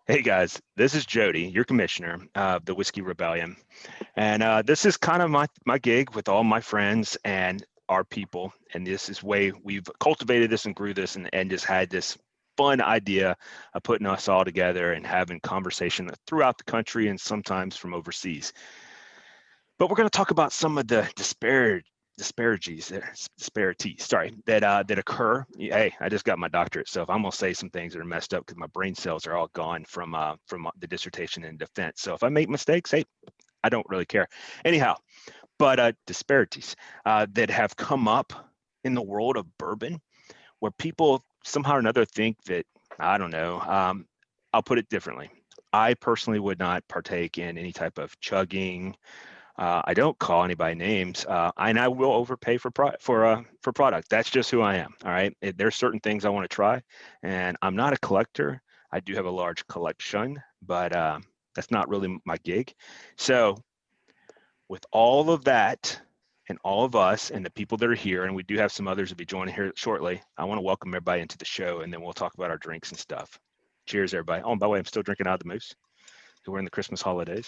Hey guys, this is Jody, your commissioner of the Whiskey Rebellion. And this is kind of my gig with all my friends and our people. And this is way we've cultivated this and grew this and just had this fun idea of putting us all together and having conversation throughout the country and sometimes from overseas. But we're going to talk about some of the disparities, sorry, that occur. Hey, I just got my doctorate, so if I'm gonna say some things that are messed up because my brain cells are all gone from the dissertation and defense. So if I make mistakes, hey, I don't really care. Anyhow, but disparities that have come up in the world of bourbon, where people somehow or another think that I don't know. I'll put it differently. I personally would not partake in any type of chugging. I don't call anybody names, and I will overpay for product. That's just who I am. All right. There's certain things I want to try, and I'm not a collector. I do have a large collection, but that's not really my gig. So, with all of that, and all of us, and the people that are here, and we do have some others to be joining here shortly. I want to welcome everybody into the show, and then we'll talk about our drinks and stuff. Cheers, everybody. Oh, and by the way, I'm still drinking out of the moose. We're in the Christmas holidays.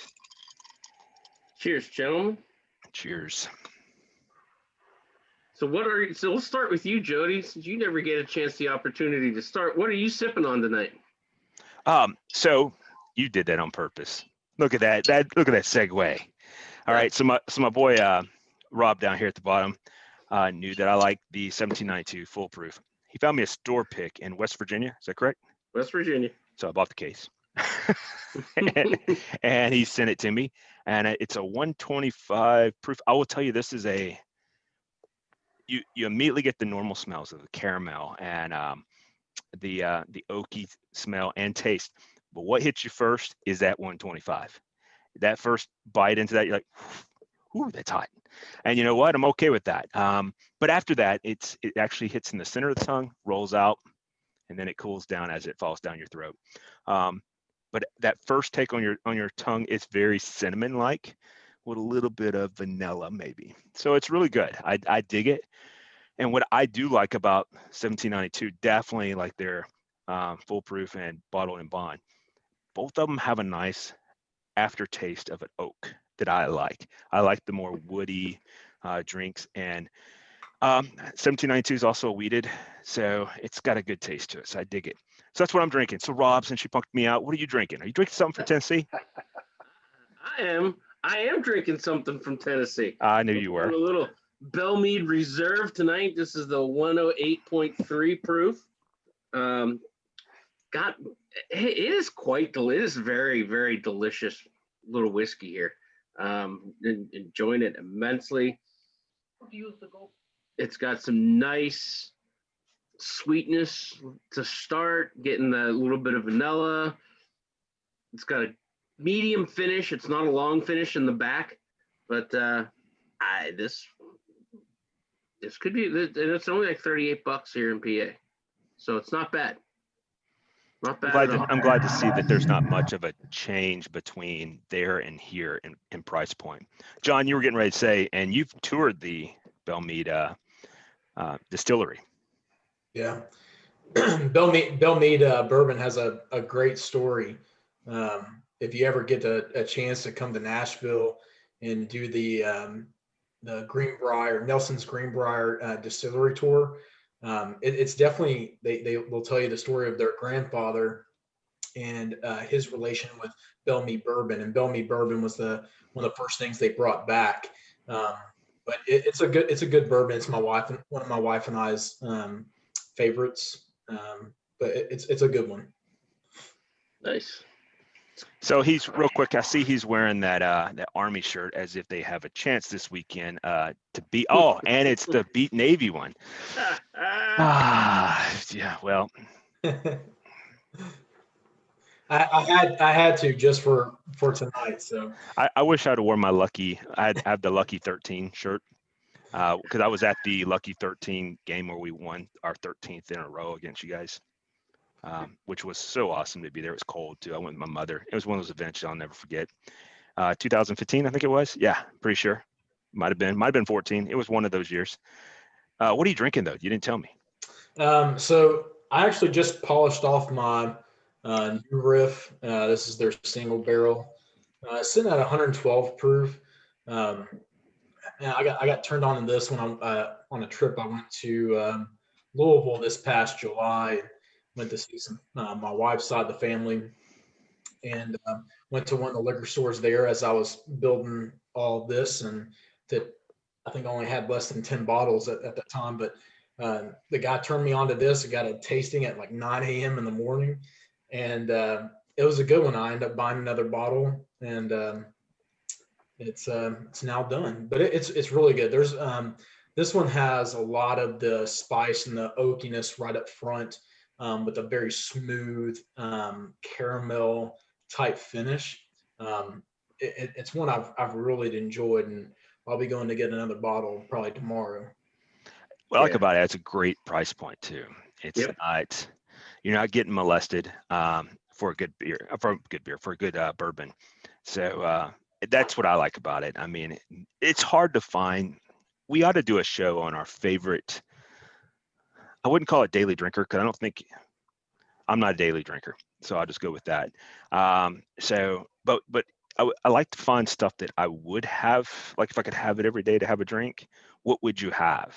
Cheers, gentlemen. Cheers. So let's start with you, Jody, since you never get a chance the opportunity to start. What are you sipping on tonight? So you did that on purpose. Look at that. Look at that segue. All right. So my boy Rob down here at the bottom knew that I like the 1792 Full Proof. He found me a store pick in West Virginia. Is that correct? West Virginia. So I bought the case. and he sent it to me, and it's a 125 proof. I will tell you, this is you immediately get the normal smells of the caramel and the oaky smell and taste. But what hits you first is that 125. That first bite into that, you're like, ooh, that's hot. And you know what? I'm okay with that. But after that, it actually hits in the center of the tongue, rolls out, and then it cools down as it falls down your throat. But that first take on your tongue is very cinnamon-like, with a little bit of vanilla maybe. So it's really good. I dig it. And what I do like about 1792, definitely like their Full Proof and Bottled and Bond, both of them have a nice aftertaste of an oak that I like. I like the more woody drinks, and 1792 is also weeded, so it's got a good taste to it. So I dig it. So that's what I'm drinking. So Rob, since you punked me out, what are you drinking? Are you drinking something from Tennessee? I am drinking something from Tennessee. I knew you were. A little Bellmead Reserve tonight. This is the 108.3 proof. It is quite delicious. Very, very delicious little whiskey here. Enjoying it immensely. It's got some nice sweetness to start, getting a little bit of vanilla. It's got a medium finish. It's not a long finish in the back, but this could be, and it's only like $38 here in PA, so it's not bad. Not bad at all. I'm glad to see that there's not much of a change between there and here in price point. John, you were getting ready to say, and you've toured the Bellmead distillery. Yeah. Bellmead bourbon has a great story. If you ever get a chance to come to Nashville and do the Greenbrier, Nelson's Greenbrier distillery tour, it's definitely, they will tell you the story of their grandfather and his relation with Bellmead bourbon. And Bellmead bourbon was one of the first things they brought back. But it's a good bourbon. It's one of my wife and I's favorites. But it's a good one. Nice. So he's real quick. I see he's wearing that Army shirt as if they have a chance this weekend to beat. Oh, and it's the beat Navy one. Yeah. Well, I had to just for tonight. So I wish I'd have worn my lucky. I have the Lucky 13 shirt because I was at the Lucky 13 game where we won our 13th in a row against you guys. Which was so awesome to be there. It was cold too. I went with my mother. It was one of those events I'll never forget. 2015, I think it was. Yeah, pretty sure. Might have been 14. It was one of those years. What are you drinking though? You didn't tell me. So I actually just polished off my New riff. This is their single barrel. Sitting at 112 proof. And I got turned on to this when I'm on a trip. I went to Louisville this past July. Went to see some my wife's side of the family, and went to one of the liquor stores there as I was building all of this. And that I think I only had less than 10 bottles at the time, but the guy turned me on to this. I got a tasting at like 9 a.m. in the morning, and it was a good one. I ended up buying another bottle, and it's now done. But it's really good. There's this one has a lot of the spice and the oakiness right up front, with a very smooth caramel type finish. It's one I've really enjoyed, and I'll be going to get another bottle probably tomorrow. What I like about it, it's a great price point too. It's Yep. not, you're not getting molested for a good beer, for a good bourbon. So that's what I like about it. I mean, it's hard to find. We ought to do a show on our favorite. I wouldn't call it daily drinker because I don't think I'm not a daily drinker, so I'll just go with that. But I like to find stuff that I would have, like if I could have it every day to have a drink, what would you have?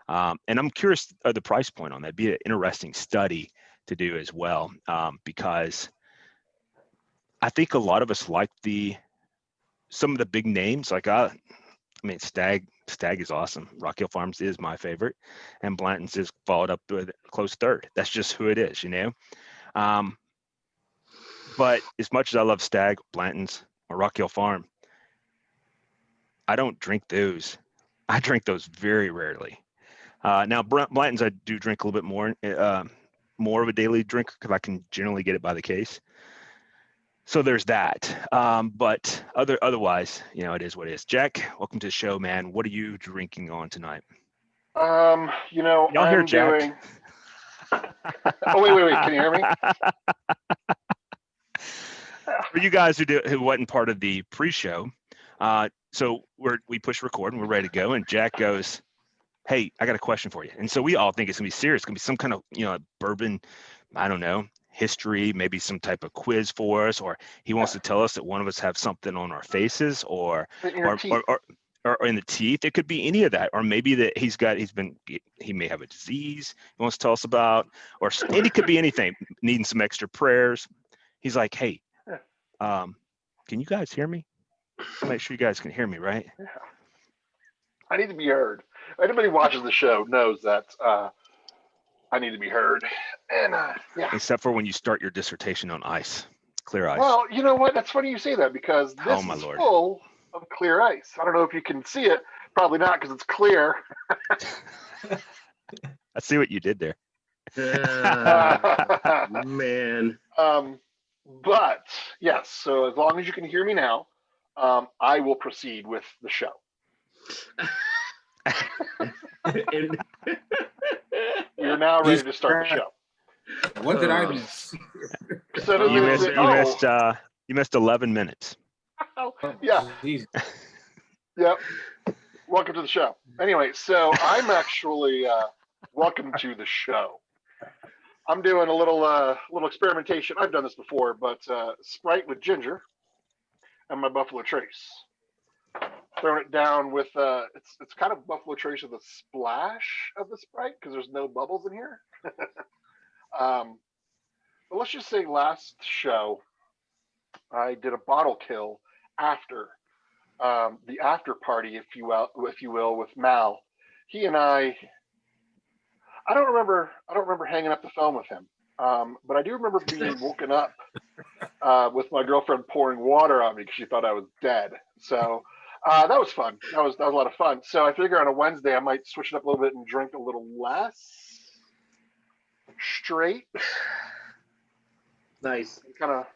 And I'm curious of the price point on that. Be an interesting study to do as well, because I think a lot of us like some of the big names. Like I mean, Stag is awesome. Rock Hill Farms is my favorite, and Blanton's is followed up with a close third. That's just who it is, you know. But as much as I love Stag, Blanton's, or Rock Hill Farm, I don't drink those. I drink those very rarely. Now, Blanton's I do drink a little bit more of a daily drinker because I can generally get it by the case. So there's that. But otherwise, you know, it is what it is. Jack, welcome to the show, man. What are you drinking on tonight? You know, Y'all hear I'm Jack? doing. Oh, wait. Can you hear me? For you guys who wasn't part of the pre-show, so we push record and we're ready to go, and Jack goes, "Hey, I got a question for you." And so we all think it's gonna be serious. It's gonna be some kind of, you know, bourbon, I don't know, history, maybe some type of quiz for us, or he wants to tell us that one of us have something on our faces, or In your teeth. or in the teeth. It could be any of that, or maybe that he may have a disease he wants to tell us about, and it could be anything. Needing some extra prayers. He's like, "Hey, can you guys hear me? I'll make sure you guys can hear me, right?" Yeah. I need to be heard. Anybody who watches the show knows that I need to be heard. And yeah. Except for when you start your dissertation on ice, clear ice. Well, you know what? That's funny you say that because Oh, this my is Lord. full of clear ice. I don't know if you can see it. Probably not because it's clear. I see what you did there. Man. But yes, so as long as you can hear me now, I will proceed with the show. And You're now ready to start the show. What did I miss? So You missed 11 minutes. Yeah. Geez. Yep. Welcome to the show. Anyway, so I'm actually welcome to the show. I'm doing a little experimentation. I've done this before, but Sprite with ginger and my Buffalo Trace. Throwing it down with it's kind of Buffalo Trace with a splash of the Sprite because there's no bubbles in here. But let's just say last show I did a bottle kill after the after party, if you will, with Mal. He and I don't remember hanging up the phone with him, but I do remember being woken up with my girlfriend pouring water on me because she thought I was dead. So that was fun. That was a lot of fun. So I figure on a Wednesday I might switch it up a little bit and drink a little less straight. nice. Kind of.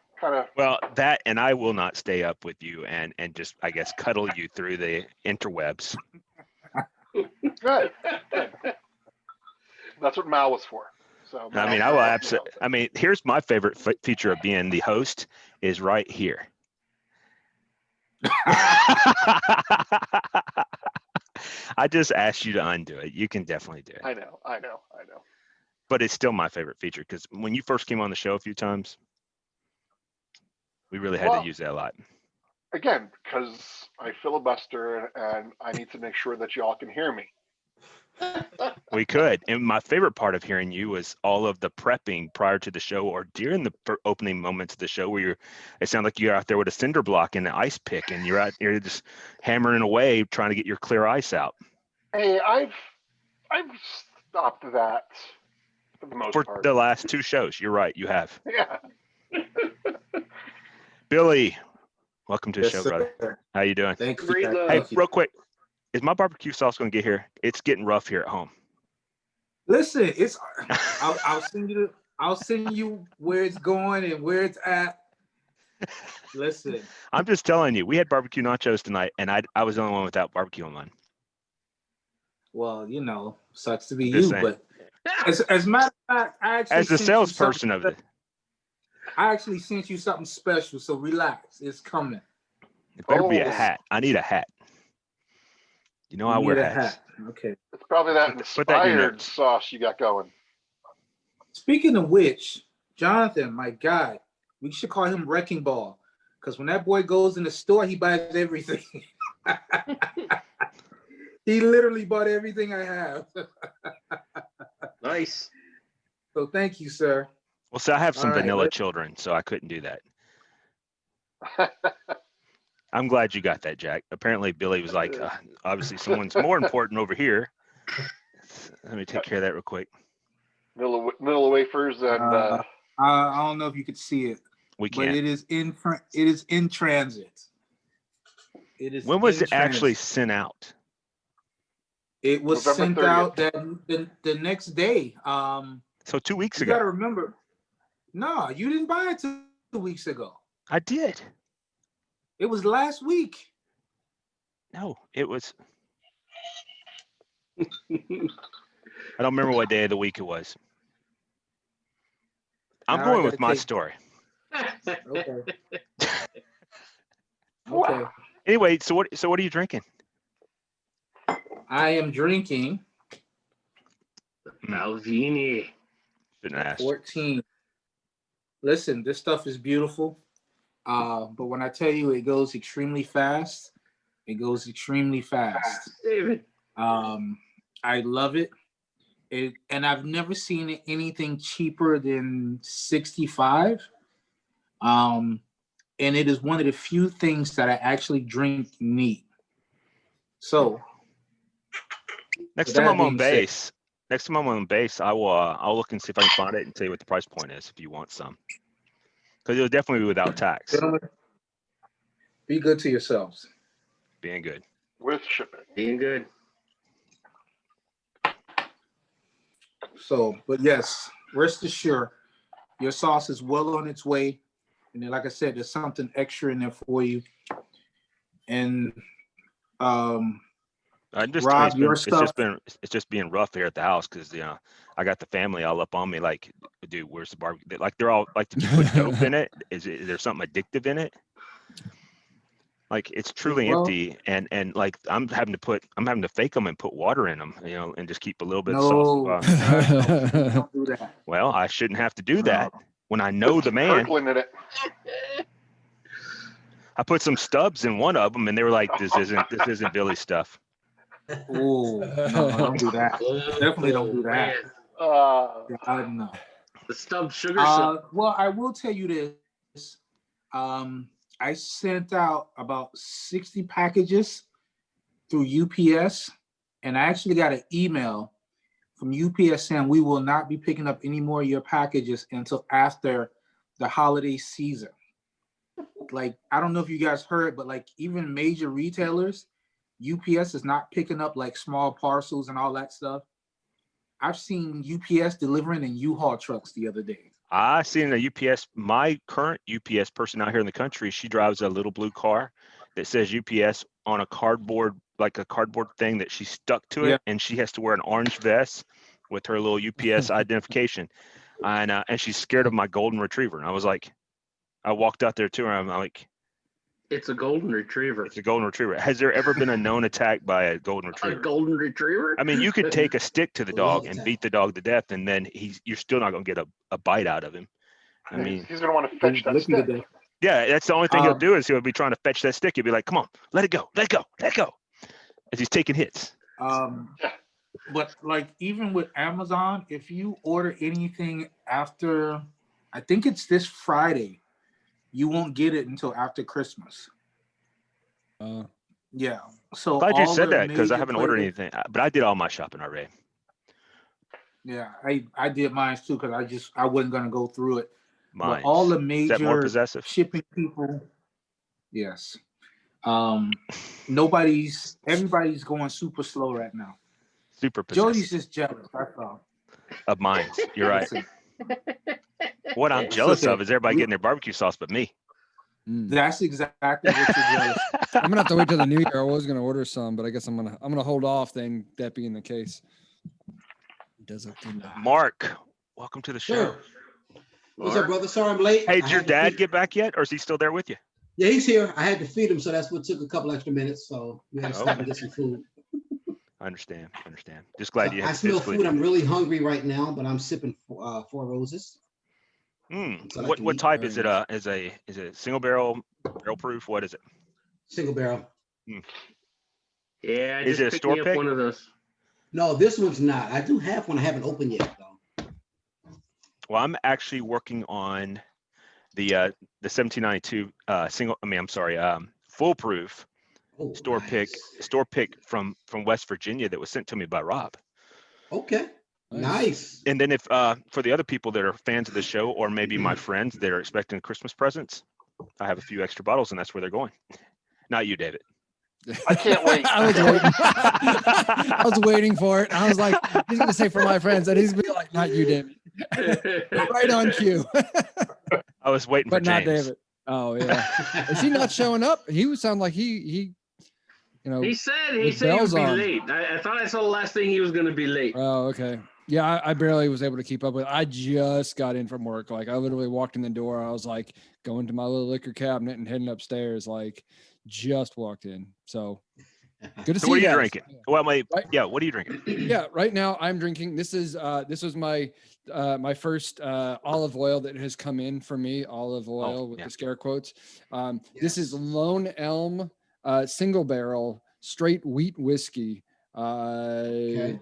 Well, that, and I will not stay up with you and just, I guess, cuddle you through the interwebs. Good. That's what Mal was for. So I mean, I will absolutely. I mean, here's my favorite feature of being the host is right here. I just asked you to undo it. You can definitely do it. I know. But it's still my favorite feature because when you first came on the show a few times, We really had Well, to use that a lot. again, because I filibuster and I need to make sure that y'all can hear me. We could. And my favorite part of hearing you was all of the prepping prior to the show or during the opening moments of the show where it sounded like you're out there with a cinder block and an ice pick and you're just hammering away trying to get your clear ice out. Hey, I've stopped that for the most For part. the last 2 shows. You're right. You have. Yeah. Billy, welcome to the Yes, show, sir. brother. How you doing? Thank you. Great guys. love. Hey, Thank you. real quick. Is my barbecue sauce going to get here? It's getting rough here at home. Listen, I'll send you where it's going and where it's at. Listen, I'm just telling you, we had barbecue nachos tonight, and I was the only one without barbecue on mine. well, sucks to be Just you, saying. but as a matter of fact, I actually As the sent you salesperson something- of the, I actually sent you something special, so relax. It's coming. it better be a Oh. hat. I need a hat. You know, You I wear need a hats. hat. Okay. It's probably that Put that in your inspired notes. sauce you got going. Speaking of which, Jonathan, my God, we should call him Wrecking Ball, because when that boy goes in the store, he buys everything. He literally bought everything I have. Nice. So thank you, sir. Well, so I have some All right, vanilla let's- children, so I couldn't do that. I'm glad you got that, Jack. Apparently, Billy was like, obviously, someone's more important over here. Let me take care of that real quick. Vanilla wafers and I don't know if you could see it, We but can't. it is in transit. It is. When was in it actually transit. sent out? It was November sent 30th. out the next day. So 2 weeks You ago. gotta remember. No, you didn't buy it 2 weeks ago. I did. It was last week. No, it was. I don't remember what day of the week it was. I'm Now I going gotta with my take- story. Okay. Okay. Anyway, so what are you drinking? I am drinking Malvini. Shouldn't have asked. 14. Listen, this stuff is beautiful. But when I tell you it goes extremely fast, it goes extremely fast. David. I love it. And I've never seen anything cheaper than 65. And it is one of the few things that I actually drink neat. So Next with time that I'm on being said- base, I'll look and see if I can find it and tell you what the price point is if you want some. Because it'll definitely be without tax. gentlemen, be good to yourselves. Being good. with shipping. Being good. So, but yes, rest assured, your sauce is well on its way. And then, like I said, there's something extra in there for you. And I'm just Rob, telling you, your it's just being rough here at the house because I got the family all up on me like, dude, where's the barbecue? Like they're all like, did you put dope in it? Is there something addictive in it? Like it's truly Well- empty, and like I'm having to fake them and put water in them, and just keep a little bit of no, sauce. don't do that. Well, I shouldn't have to do that when I know the man. Kirkland in it. I put some stubs in one of them, and they were like, "This isn't Billy's stuff." Oh, no, don't do that. Definitely don't do that. Man. God, no. The stubbed sugar stuff. Well, I will tell you this. I sent out about 60 packages through UPS, and I actually got an email from UPS saying we will not be picking up any more of your packages until after the holiday season. Like, I don't know if you guys heard, but like even major retailers, UPS is not picking up like small parcels and all that stuff. I've seen UPS delivering in U-Haul trucks the other day. I seen a UPS. My current UPS person out here in the country, she drives a little blue car that says UPS on a cardboard thing that she stuck to it, Yeah. and she has to wear an orange vest with her little UPS identification, and she's scared of my golden retriever. And I was like, I walked out there to her. I'm like, It's a golden retriever. it's a golden retriever. Has there ever been a known attack by a golden A retriever? golden retriever? I mean, you could take a stick to the dog and attack. beat the dog to death, and then you're still not going to get a bite out of him. I mean, He's going to want to fetch that Listen to stick. Yeah, that's the only thing he'll do is he'll be trying to fetch that stick. He'll be like, "Come on, let it go, let it go, let it go," as he's taking hits. But like even with Amazon, if you order anything after, I think it's this Friday, you won't get it until after Christmas. Yeah. So Glad you all said the that because I major haven't ordered players- anything, but I did all my shopping already. Yeah, I did mine too because I wasn't gonna go through it. Mine. But all the Is that more major possessive? shipping people, yes. Everybody's going super slow right now. Super possessive. Jody's just jealous. That's all. Of mine. You're right. Listen, What I'm jealous of is everybody getting their barbecue sauce but me. that's exactly what you're jealous of. I'm gonna have to wait till the new year. I was gonna order some, but I guess I'm gonna hold off. Then that being the case, Mark, welcome to the show. Sure. What's up, brother? Sorry I'm late. Hey, did your dad get back yet, or is he still there with you? Yeah, he's here. I had to feed him, so that's what took a couple extra minutes. So we had to stop and get some food. I understand. Just glad you had I smell physically- food. I'm really hungry right now, but I'm sipping Four Roses. So I can What eat. type is it? Is it single barrel proof? What is it? Single barrel. Yeah, I Is just it a picked store me up pick? one of those. No, this one's not. I do have one. I haven't opened yet, though. Well, I'm actually working on the 1792 foolproof Oh, store pick from West Virginia that was sent to me by Rob. Okay. Nice. And then if for the other people that are fans of the show, or maybe my friends that are expecting Christmas presents, I have a few extra bottles, and that's where they're going. Not you, David. I can't wait. I was waiting. I was waiting for it. I was like, he's gonna say for my friends, and he's gonna be like, not you, David. Right on cue. I was waiting But for not James. David. Oh yeah. Is he not showing up? He would sound like he He said he with would bells be on. late. I thought I saw the last thing he was going to be late. Oh, okay. Yeah, I barely was able to keep up with it. I just got in from work. Like I literally walked in the door. I was like going to my little liquor cabinet and heading upstairs. Like just walked in. So good to So see what are you guys. drinking? Well, what are you drinking? Yeah, right now I'm drinking. This was my my first olive oil that has come in for me. Olive oil with the scare quotes. This is Lone Elm single barrel straight wheat whiskey. Okay.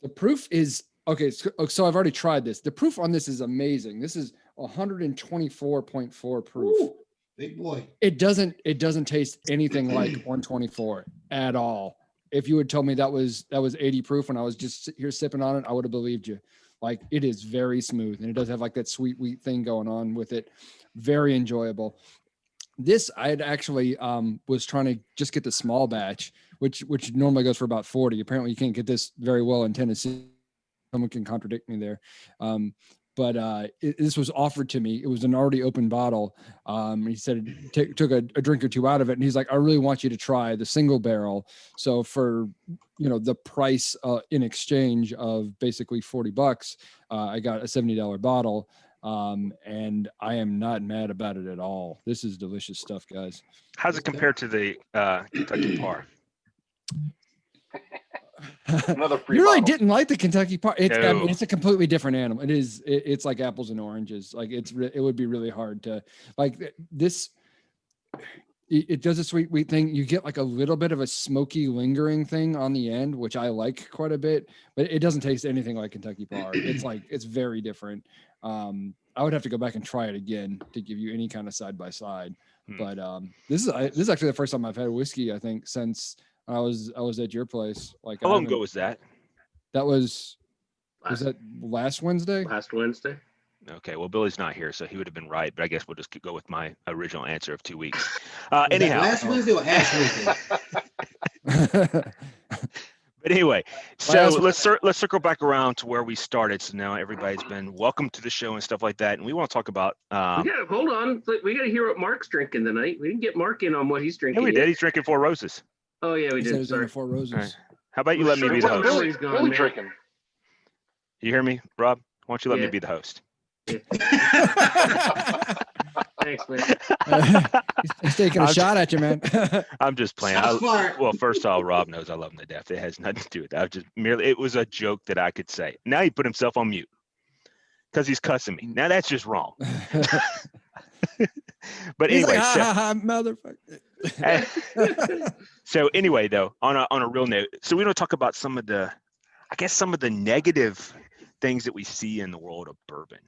The proof is okay. So I've already tried this. The proof on this is amazing. This is 124.4 proof. Ooh, big boy. It doesn't taste anything like 124 at all. If you had told me that was 80 proof when I was just here sipping on it, I would have believed you. Like it is very smooth, and it does have like that sweet wheat thing going on with it. Very enjoyable. This I had actually was trying to just get the small batch, which normally goes for about 40. Apparently you can't get this very well in Tennessee. Someone can contradict me there. But this was offered to me. It was an already open bottle. He said, took a drink or two out of it. And he's like, I really want you to try the single barrel. So for, the price in exchange of basically $40, I got a $70 bottle. And I am not mad about it at all. This is delicious stuff, guys. How's it compared to the Kentucky Par? Another free You really bottle. didn't like the Kentucky Par. It's No. it's a completely different animal. It's like apples and oranges. Like it would be really hard to like this. It does a sweet wheat thing. You get like a little bit of a smoky lingering thing on the end, which I like quite a bit, but it doesn't taste anything like Kentucky Par. It's very different. I would have to go back and try it again to give you any kind of side by side. But this is actually the first time I've had whiskey, I think, since I was at your place. Like How long ago was that? That was that last Wednesday? Last Wednesday. Okay, well, Billy's not here, so he would have been right, but I guess we'll just go with my original answer of 2 weeks. Was that Anyhow. last Wednesday or Ash Wednesday? But anyway, so let's circle back around to where we started. So now everybody's been welcome to the show and stuff like that, and we want to talk about. Hold on. We got to hear what Mark's drinking tonight. We didn't get Mark in on what he's drinking. Yeah, we yet. did. He's drinking 4 Roses. Oh yeah, we He said did. it was Sorry. in Four Roses. All right. How about you let me be the Sure, host? Billy's gone, Billy man. drinking. You hear me, Rob? Why don't you let me Yeah. be the host? Thanks, man. He's taking a shot at you, man. I'm just playing. Shots fired. Well, first of all, Rob knows I love him to death. It has nothing to do with that. It was a joke that I could say. Now he put himself on mute because he's cussing me. Now that's just wrong. But He's anyway, like, so, ha, ha, ha, motherfucker. so anyway, though, on a real note, so we don't talk about some of the negative things that we see in the world of bourbon.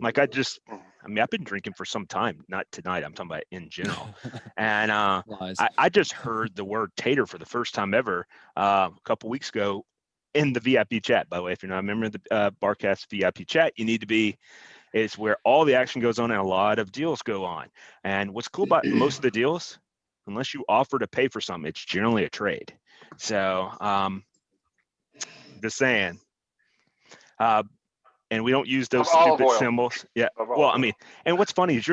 Like I've been drinking for some time, not tonight. I'm talking about in general. And Lies. I just heard the word tater for the first time ever a couple weeks ago in the VIP chat. By the way, if you're not a member of the Barcast VIP chat, you need to be. It's where all the action goes on and a lot of deals go on. And what's cool about most of the deals, unless you offer to pay for something, it's generally a trade. So just saying. And we don't use those Of olive stupid oil. symbols. Yeah. Of Well, olive I mean, and what's funny is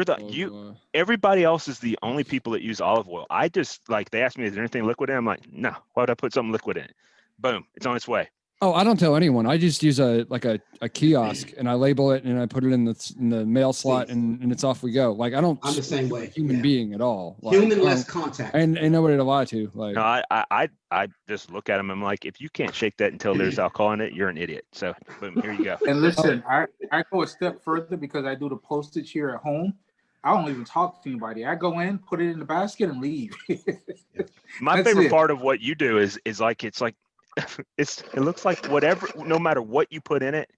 everybody else is the only people that use olive oil. I just they asked me, is there anything liquid in it? I'm like, no, why would I put something liquid in it? Boom. It's on its way. Oh, I don't tell anyone. I just use a kiosk and I label it and I put it in the mail slot and it's off we go. Like I'm the same way. Human being at all. Like, Human-less contact. And nobody to lie to. Like No, I just look at them. I'm like, if you can't shake that until there's alcohol in it, you're an idiot. So boom, here you go. And listen, I go a step further because I do the postage here at home. I don't even talk to anybody. I go in, put it in the basket, and leave. My favorite part of what you do is like it's like it looks like whatever, no matter what you put in it,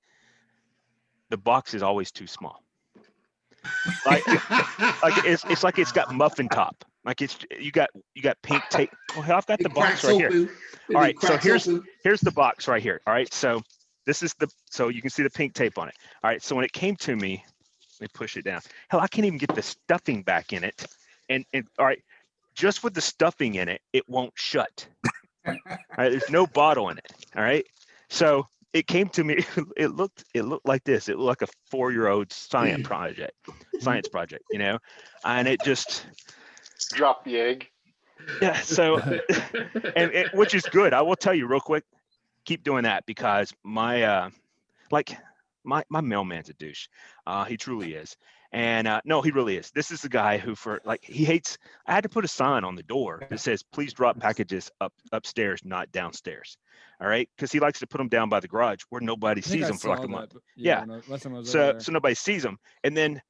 the box is always too small. Like it's like it's got muffin top. Like you got pink tape. Well, hell, I've got the box right here. All right, so here's the box right here. All right, so this is so you can see the pink tape on it. All right, so when it came to me, let me push it down. Hell, I can't even get the stuffing back in it. And all right, just with the stuffing in it, it won't shut. All right, there's no bottle in it. All right, so it came to me. It looked like this. It looked like a 4-year-old science project, and it just Drop the egg. Yeah. So, which is good. I will tell you real quick. Keep doing that because my mailman's a douche. He truly is. And no, he really is. This is the guy who he hates. I had to put a sign on the door that says, "Please drop packages upstairs, not downstairs." All right, because he likes to put them down by the garage where nobody sees them for like a month. Yeah. So nobody sees them. And then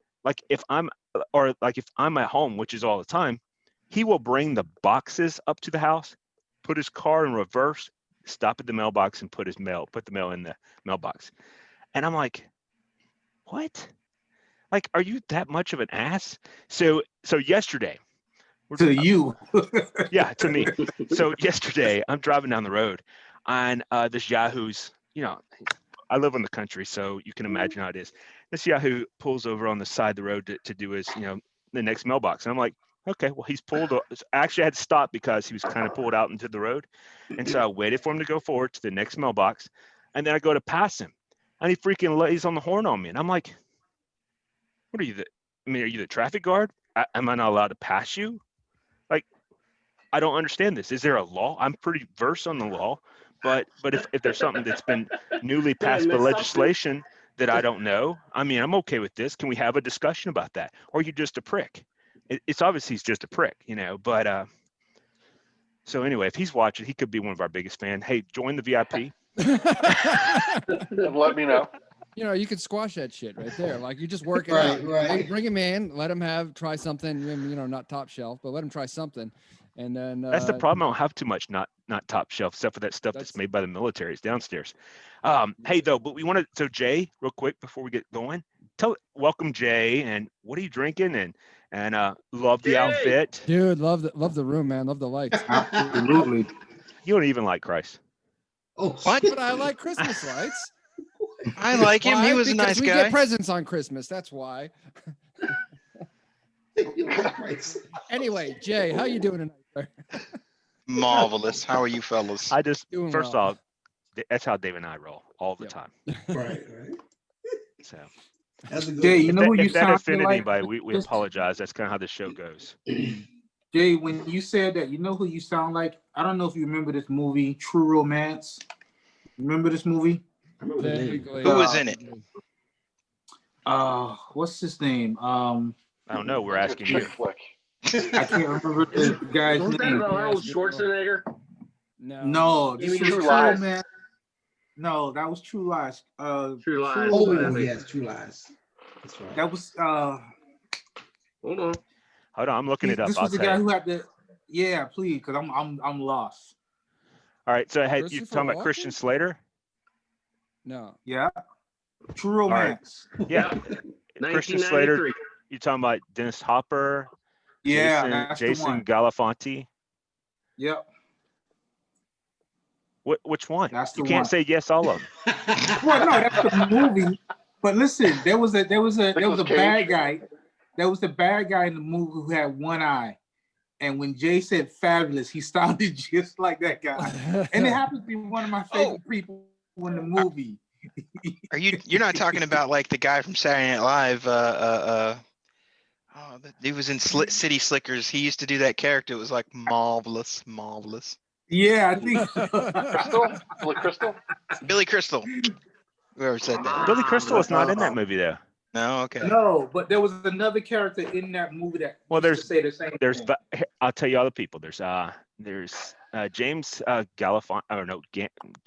if I'm at home, which is all the time, he will bring the boxes up to the house, put his car in reverse, stop at the mailbox, and put the mail in the mailbox. And I'm like, what? Like, are you that much of an ass? So yesterday. To you. Yeah, to me. So yesterday, I'm driving down the road, and this Yahoo's, I live in the country, so you can imagine how it is. This Yahoo pulls over on the side of the road to do his, the next mailbox. And I'm like, okay, well, he's pulled. Actually, I had to stop because he was kind of pulled out into the road. And so I waited for him to go forward to the next mailbox. And then I go to pass him. And he freaking lays on the horn on me. And I'm like, what are you? Are you the traffic guard? Am I not allowed to pass you? Like, I don't understand this. Is there a law? I'm pretty versed on the law. But if there's something that's been newly passed by legislation that I don't know, I'm okay with this. Can we have a discussion about that? Or are you just a prick? It's obvious he's just a prick, but so anyway, if he's watching, he could be one of our biggest fans. Hey, join the VIP. And let me know. You could squash that shit right there. Like, you just work it out. Right. Bring him in, let him try something, not top shelf, but let him try something. And then that's the problem. I don't have too much not top shelf, except for that stuff that's made by the military. It's downstairs. Hey, though, but we want to, so Jay, real quick before we get going, welcome Jay, and what are you drinking? And love the outfit. Dude, love the room, man. Love the lights. Absolutely. You don't even like Christ. Oh, what? But I like Christmas lights. I like him. He was a nice we guy. get presents on Christmas. That's why. Anyway, Jay, how you doing tonight? Marvelous. How are you fellas? I just Doing first well. off, that's how Dave and I roll all the time. Right. So. That's a good Jay, one. who you if that sound offended like? anybody, we apologize. That's kind of how the show goes. Jay, when you said that, who you sound like? I don't know if you remember this movie, True Romance. Remember this movie? Who was in it? What's his name? I don't know. We're asking you. I can't remember the guy's Wasn't that name. about Arnold Schwarzenegger? No, this was True True Lies. Romance. No, that was True Lies. True Lies. Oh, yes, True Lies. That's right. That was Hold on. Hold on, I'm looking it up. This I'll was the tell guy you. who had the. Yeah, please, because I'm lost. All right, so you Christopher talking about Christian Walken? Slater? No. Yeah. True right. Romance. Yeah. Christian Slater. 1993. You talking about Dennis Hopper? Yeah, that's the Jason one. Galifianti. Yep, Which one? that's the You can't one. say yes, all of them. Well, no, that's the movie. But listen, there was a Nicolas bad Cage. guy. There was the bad guy in the movie who had one eye. And when Jay said fabulous, he sounded just like that guy. And it happens to be one of my favorite people in the movie. You're not talking about like the guy from Saturday Night Live? He was in City Slickers. He used to do that character. It was like marvelous. Yeah, I think Crystal? Billy Crystal? Billy Crystal. Whoever said that. Billy Crystal is not in that movie though. No, okay. no, but there was another character in that movie that used to say the same thing. I'll tell you all the people. There's James Galifianti. I don't know,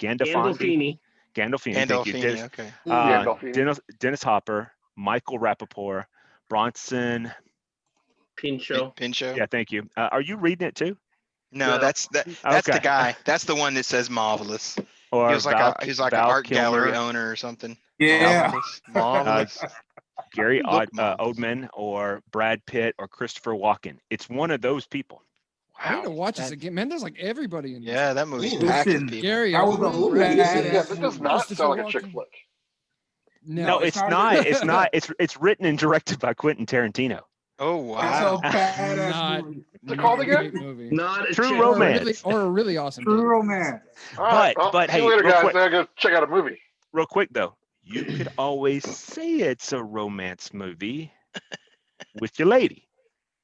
Gandolfini. Thank you. Gandolfini, okay. Gandolfini. Dennis Hopper, Michael Rappaport, Bronson. Pinchot. Yeah, thank you. Are you reading it too? No, that's Okay. the guy. That's the one that says marvelous. Or He was like an art gallery owner or something. Yeah. Marvelous. Gary Look marvelous. Oldman or Brad Pitt or Christopher Walken. It's one of those people. I need to watch this again, man. There's like everybody in this. Yeah, that movie's Ooh, packed with listen, people. Gary that was a Oldman, badass Yeah, that does movie. not Christopher sound like a chick Walken. flick. No, it's not. It's not. It's written and directed by Quentin Tarantino. Oh That's wow. a badass Not- movie. What's it called Not a again? great movie. Not a True chick Romance. Or a really awesome True date. Romance. All right. But See hey, you later, real guys. quick. Now I gotta check out a movie. Real quick though, you could always say it's a romance movie with your lady.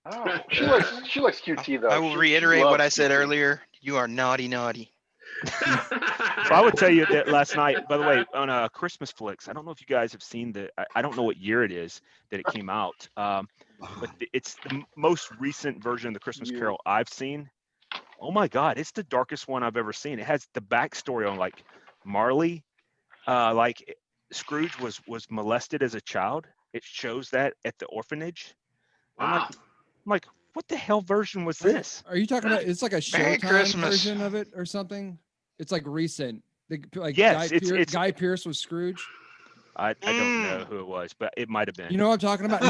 Oh, she likes QT though. I will She reiterate what loves I said QT. earlier. You are naughty. So I would tell you that last night, by the way, on Christmas flicks, I don't know if you guys have seen I don't know what year it is that it came out, but it's the most recent version of the Christmas Yeah. Carol I've seen. Oh my God, it's the darkest one I've ever seen. It has the backstory on like Marley, like Scrooge was molested as a child. It shows that at the orphanage. Wow. I'm like, what the hell version was this? Are you talking about? It's like a Merry Showtime Christmas. version of it or something. It's like recent. Yes, Guy Pearce was Scrooge. I don't know who it was, but it might have been. You know what I'm talking about?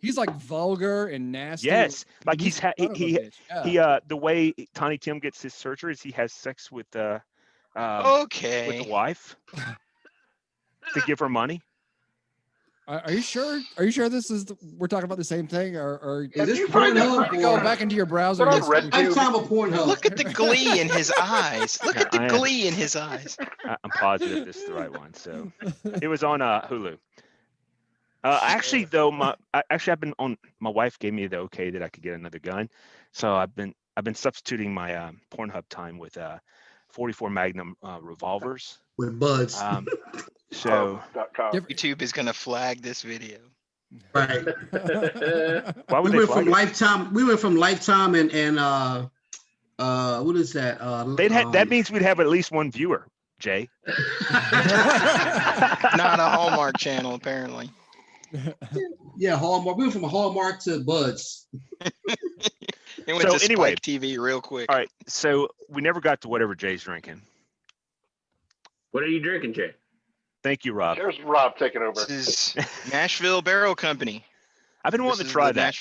He's like vulgar and nasty. Yes, like He's he the way Tiny Tim gets his surgery is he has sex with the wife to give her money. Are you sure? Are you sure we're talking about the same thing? Or Is this you find Pornhub that go or back into your browser? Is that on history? Red I time of Pornhub? Look at the glee in his eyes. Look at the glee in his eyes. I'm positive this is the right one. So it was on Hulu. Actually, though, I've been on. My wife gave me the okay that I could get another gun, so I've been substituting my Pornhub time with 44 Magnum revolvers. With buds. So YouTube is gonna flag this video. Right. why would We they went from flag it? Lifetime. We went from Lifetime and what is that? That means we'd have at least one viewer, Jay. Not a Hallmark channel, apparently. Yeah, Hallmark. We went from Hallmark to Buds. It went So to anyway, Spike TV real quick. All right, so we never got to whatever Jay's drinking. What are you drinking, Jay? Thank you, Rob. Here's Rob taking over. This is Nashville Barrel Company. I've been wanting to try that.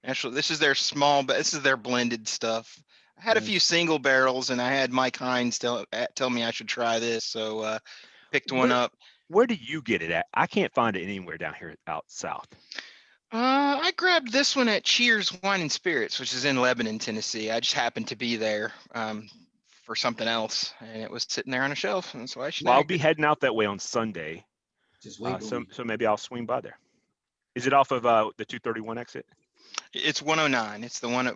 Nashville. This is their this is their blended stuff. I had a few single barrels, and I had Mike Hines tell me I should try this, so picked one up. Where do you get it at? I can't find it anywhere down here out south. I grabbed this one at Cheers Wine and Spirits, which is in Lebanon, Tennessee. I just happened to be there for something else, and it was sitting there on a shelf, and so I should. Well, I'll be heading out that way on Sunday, Just wait. so maybe I'll swing by there. Is it off of the 231 exit? It's 109. It's the one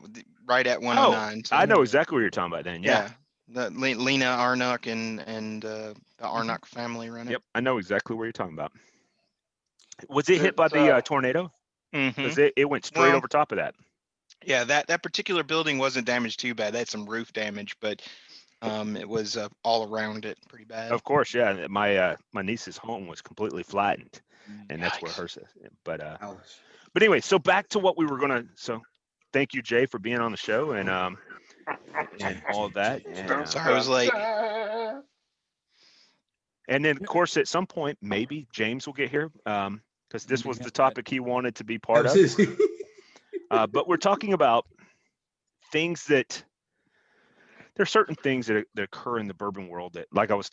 right at 109. I know exactly what you're talking about then. Yeah. The Lena Arnuk and the Arnuk family run it. Yep, I know exactly where you're talking about. Was it hit by the tornado? Because it went straight over top of that. Yeah, that particular building wasn't damaged too bad. They had some roof damage, but It was all around it pretty bad. Of course, yeah. My niece's home was completely flattened, and that's where Yikes. hers is. But Ouch. anyway, so back to what we were gonna. So, thank you, Jay, for being on the show and all of that. And Sorry I was late. and then, of course, at some point, maybe James will get here because this was the topic he wanted to be part of. But we're talking about things that there are certain things that occur in the bourbon world that, like I was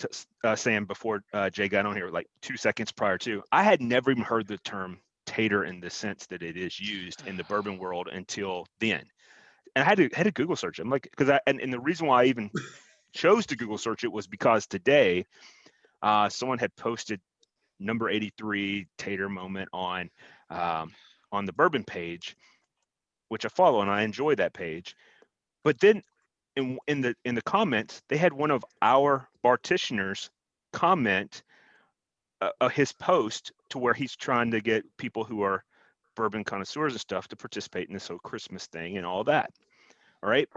saying before Jay got on here, like 2 seconds prior to, I had never even heard the term tater in the sense that it is used in the bourbon world until then. And I had to Google search it. I'm like, because and the reason why I even chose to Google search it was because today someone had posted number 83 tater moment on the bourbon page, which I follow and I enjoy that page. But then in the comments, they had one of our bartitioners comment his post to where he's trying to get people who are bourbon connoisseurs and stuff to participate in this whole Christmas thing and all that. All right.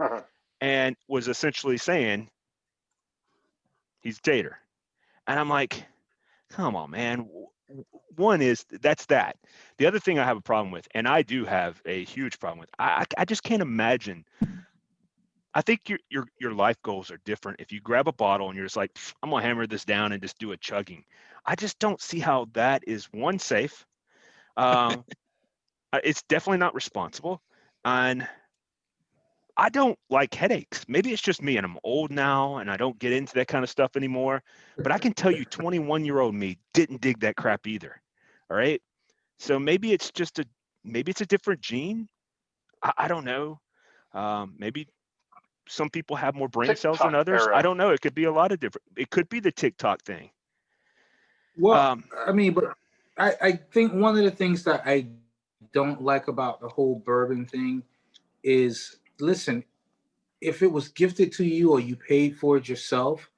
And was essentially saying he's a tater. And I'm like, come on, man. One is that's that. The other thing I have a problem with, and I do have a huge problem with, I just can't imagine. I think your life goals are different. If you grab a bottle and you're just like, I'm gonna hammer this down and just do a chugging. I just don't see how that is one safe. It's definitely not responsible, and I don't like headaches. Maybe it's just me and I'm old now and I don't get into that kind of stuff anymore. But I can tell you 21-year-old me didn't dig that crap either. All right. So maybe it's just a different gene. I don't know. Maybe some people have more brain cells than TikTok others. era. I don't know. It could be a lot of different. It could be the TikTok thing. Well, I mean, but I think one of the things that I don't like about the whole bourbon thing is, listen, if it was gifted to you or you paid for it yourself,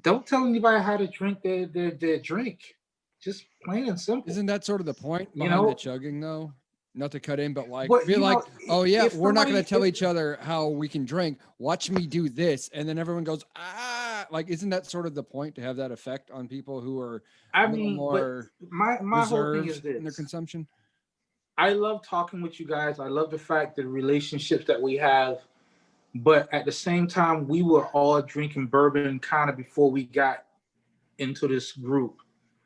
don't tell anybody how to drink their drink. Just plain and simple. Isn't that sort of the point You behind know? the chugging, though? Not to cut in, but like, But, be you like, know, oh yeah, if we're not going somebody- to tell if- each other how we can drink. Watch me do this, and then everyone goes, ah. Like, isn't that sort of the point, to have that effect on people who are I a little mean, more but my whole thing is reserved in their this. consumption? I love talking with you guys. I love the fact that the relationships that we have, but at the same time, we were all drinking bourbon kind of before we got into this group.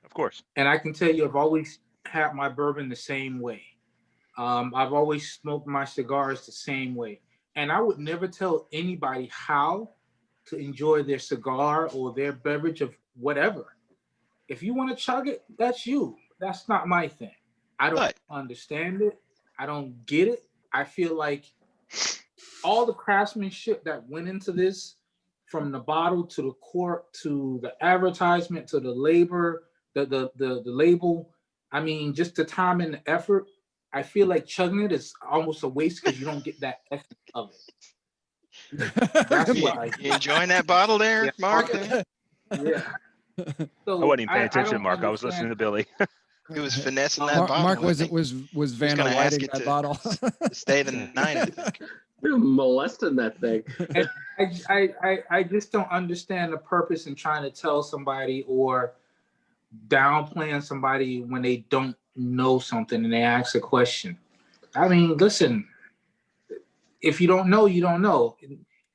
Of course. And I can tell you, I've always had my bourbon the same way. I've always smoked my cigars the same way. And I would never tell anybody how to enjoy their cigar or their beverage of whatever. If you want to chug it, that's you. That's not my thing. I don't understand it. I don't get it. I feel like all the craftsmanship that went into this, from the bottle to the cork to the advertisement to the labor, the label, I mean, just the time and the effort, I feel like chugging it is almost a waste because you don't get that essence of it. That's what I You enjoying that bottle there, Yeah. Mark? Yeah. So I wasn't even paying attention, don't Mark. I was listening to Billy. He was finessing that bottle. Mark I was think. was Vanna gonna ask lighting it that to- bottle. to stay the night, I think. You're molesting that thing. And I just don't understand the purpose in trying to tell somebody or downplaying somebody when they don't know something and they ask a question. I mean, listen, if you don't know, you don't know.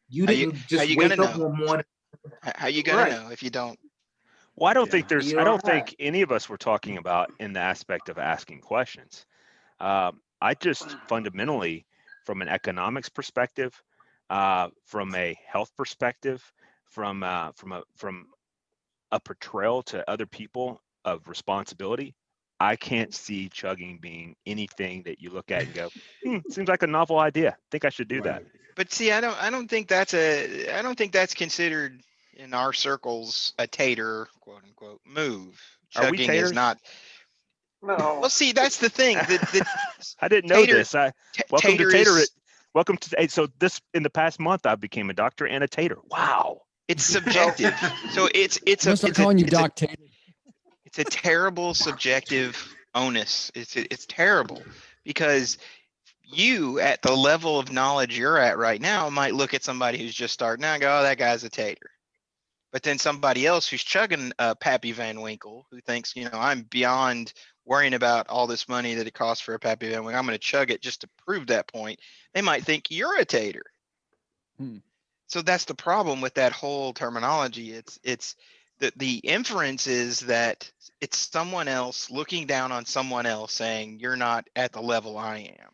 You How you- didn't how just you wake gonna up know? one morning. How you gonna Right. know if you don't? Well, I don't Yeah. think there's. You're I don't right. think any of us were talking about in the aspect of asking questions. I just fundamentally, from an economics perspective, from a health perspective, from a portrayal to other people of responsibility, I can't see chugging being anything that you look at and go, seems like a novel idea. I think I should do that. But see, I don't think that's considered in our circles a tater, quote unquote, move. Are we Chugging is taters? not. No. Well, see, that's the thing. I didn't know tater- this. Welcome tater to Tater is- It. Welcome to. So this in the past month, I became a doctor and a tater. Wow. It's subjective. So it's I'm gonna start calling you Doc Tater. it's a terrible subjective onus. It's terrible because you at the level of knowledge you're at right now might look at somebody who's just starting out and go, oh, that guy's a tater. But then somebody else who's chugging Pappy Van Winkle, who thinks, I'm beyond worrying about all this money that it costs for a Pappy Van Winkle. I'm going to chug it just to prove that point. They might think you're a tater. So that's the problem with that whole terminology. It's the inference is that it's someone else looking down on someone else saying you're not at the level I am.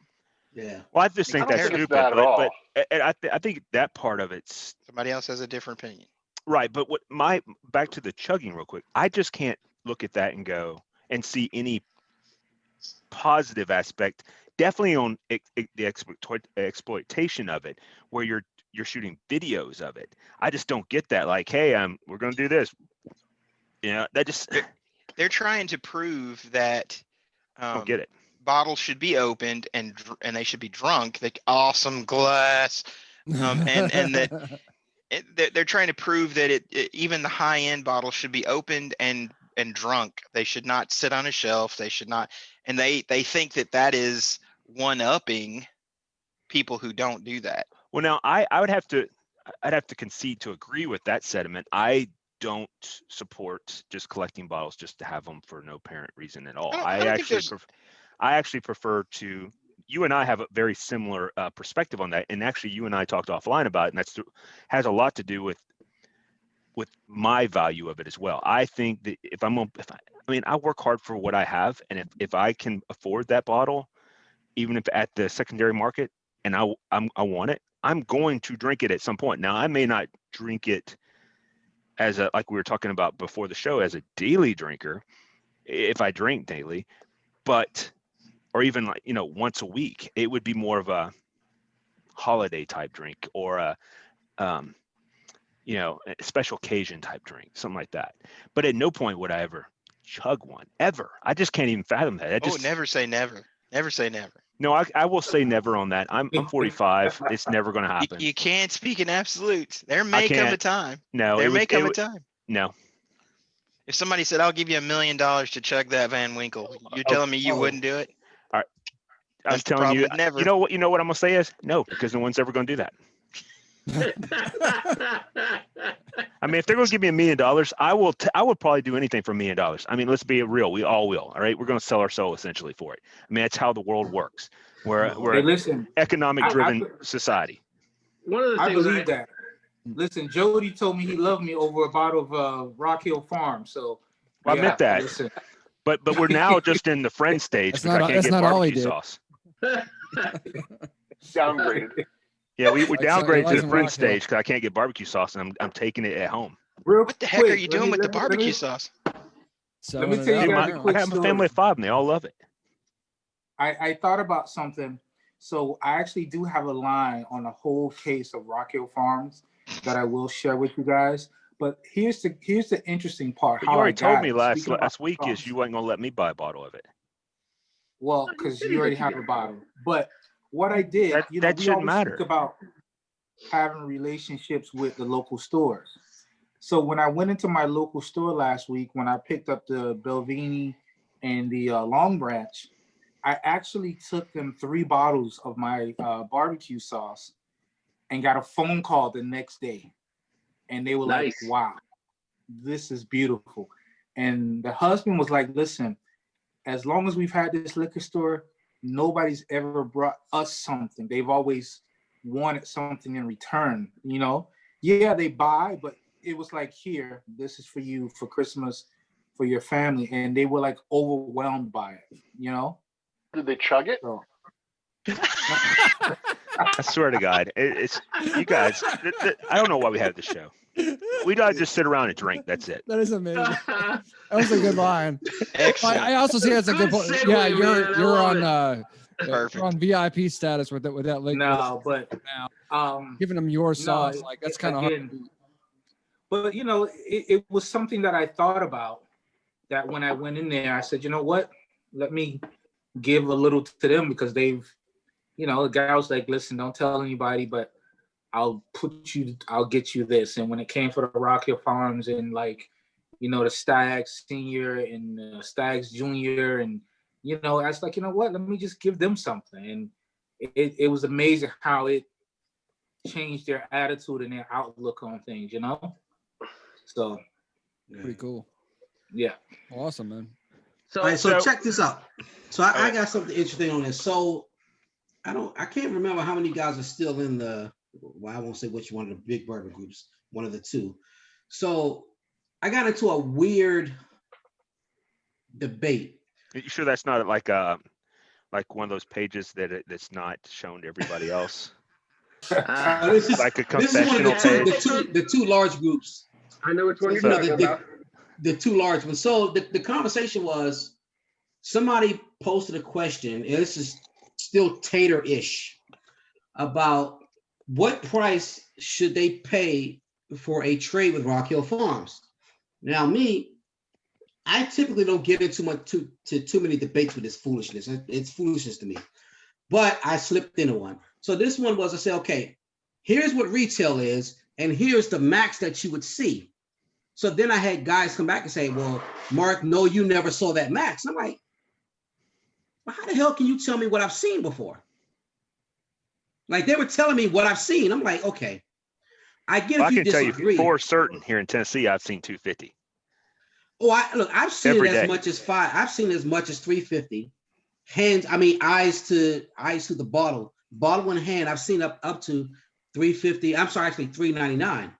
Yeah. Well, I just think I don't that's think it's stupid. that at all. But I think that part of it's Somebody else has a different opinion. right. But back to the chugging real quick. I just can't look at that and go and see any positive aspect. Definitely on the exploitation of it, where you're shooting videos of it. I just don't get that. Like, hey, we're gonna do this. That just they're trying to prove that don't get it. Bottles should be opened and they should be drunk. Like awesome glass, and that they're trying to prove that even the high end bottles should be opened and drunk. They should not sit on a shelf. They should not, and they think that is one-upping people who don't do that. Well, now I'd have to concede to agree with that sentiment. I don't support just collecting bottles just to have them for no apparent reason at all. I actually prefer to. You and I have a very similar perspective on that, and actually, you and I talked offline about it, and has a lot to do with my value of it as well. I think that I work hard for what I have, and if I can afford that bottle, even if at the secondary market, and I want it, I'm going to drink it at some point. Now, I may not drink it as like we were talking about before the show, as a daily drinker, if I drink daily, or even like, once a week. It would be more of a holiday type drink or a special occasion type drink, something like that. But at no point would I ever chug one, ever. I just can't even fathom that. Never say never. Never say never. No, I will say never on that. I'm 45. It's never going to happen. You can't speak in absolutes. There may come a time. No, there may come a time. No. If somebody said, "I'll give you $1 million to chug that Van Winkle," you're telling me you wouldn't do it? All right. I'm telling you. Never. You know what I'm gonna say is no, because no one's ever gonna do that. I mean, if they're gonna give me $1 million, I would probably do anything for $1 million. I mean, let's be real. We all will. All right, we're gonna sell our soul essentially for it. I mean, that's how the world works. We're an economic-driven society. One of the things I believe that. Listen, Jody told me he loved me over a bottle of Rock Hill Farm. So I meant that. Listen. But we're now just in the friend stage because I can't get barbecue sauce. Downgraded. Yeah, we downgraded to the friend stage because I can't get barbecue sauce, and I'm taking it at home. What the heck are you doing with the barbecue sauce? Let me tell you guys a quick I have story. a family of 5, and they all love it. I thought about something. So I actually do have a line on a whole case of Rock Hill Farms that I will share with you guys. But here's the interesting part. But you already told me last week is you weren't gonna let me buy a bottle of it. Well, because you already have a bottle. But what I did, that shouldn't matter. Speak about having relationships with the local stores. So when I went into my local store last week, when I picked up the Belvini and the Long Branch, I actually took them 3 bottles of my barbecue sauce and got a phone call the next day. And they were like, wow, this is beautiful. And the husband was like, listen, as long as we've had this liquor store, nobody's ever brought us something. They've always wanted something in return, Yeah, they buy, but it was like, here, this is for you for Christmas, for your family. And they were like overwhelmed by it, Did they chug it? So. I swear to God, it's you guys. I don't know why we have this show. We don't just sit around and drink. That's it. That is amazing. That was a good line. Excellent. I also see that's a good point. Segue, Yeah, man. you're on Perfect. you're on VIP status with that liquor. No, but giving them your sauce, like that's kind of hard. But it was something that I thought about. That when I went in there, I said, you know what? Let me give a little to them because they've, the guy was like, listen, don't tell anybody, but I'll get you this. And when it came for the Rock Hill Farms and the Stags Senior and Stags Junior, and I was like, you know what? Let me just give them something. And it was amazing how it changed their attitude and their outlook on things, you know? So Pretty cool. yeah. Awesome, man. So, All right, so so- check this out. So I Okay. got something interesting on this. So I can't remember how many guys are still in well, I won't say which one of the big burger groups, one of the two. So I got into a weird debate. You sure that's not like one of those pages that's not shown to everybody else? This is Like a this is one of confessional the page? the two large groups. I know which one you're You know, talking about. the two large ones. So the conversation was somebody posted a question, and this is still tater-ish, about what price should they pay for a trade with Rock Hill Farms. Now, I typically don't get into too many debates with this foolishness. It's foolishness to me. But I slipped into one. So this one was, I said, okay, here's what retail is, and here's the max that you would see. So then I had guys come back and say, well, Mark, no, you never saw that max. And I'm like, well, how the hell can you tell me what I've seen before? Like, they were telling me what I've seen. I'm like, okay, I get Well, if I you can tell you disagree. for certain here in Tennessee, I've seen 250. Oh, I've seen Every it as day. much as I've seen it as much as 350. Eyes to the bottle in hand. I've seen up to 350. I'm sorry, actually 399.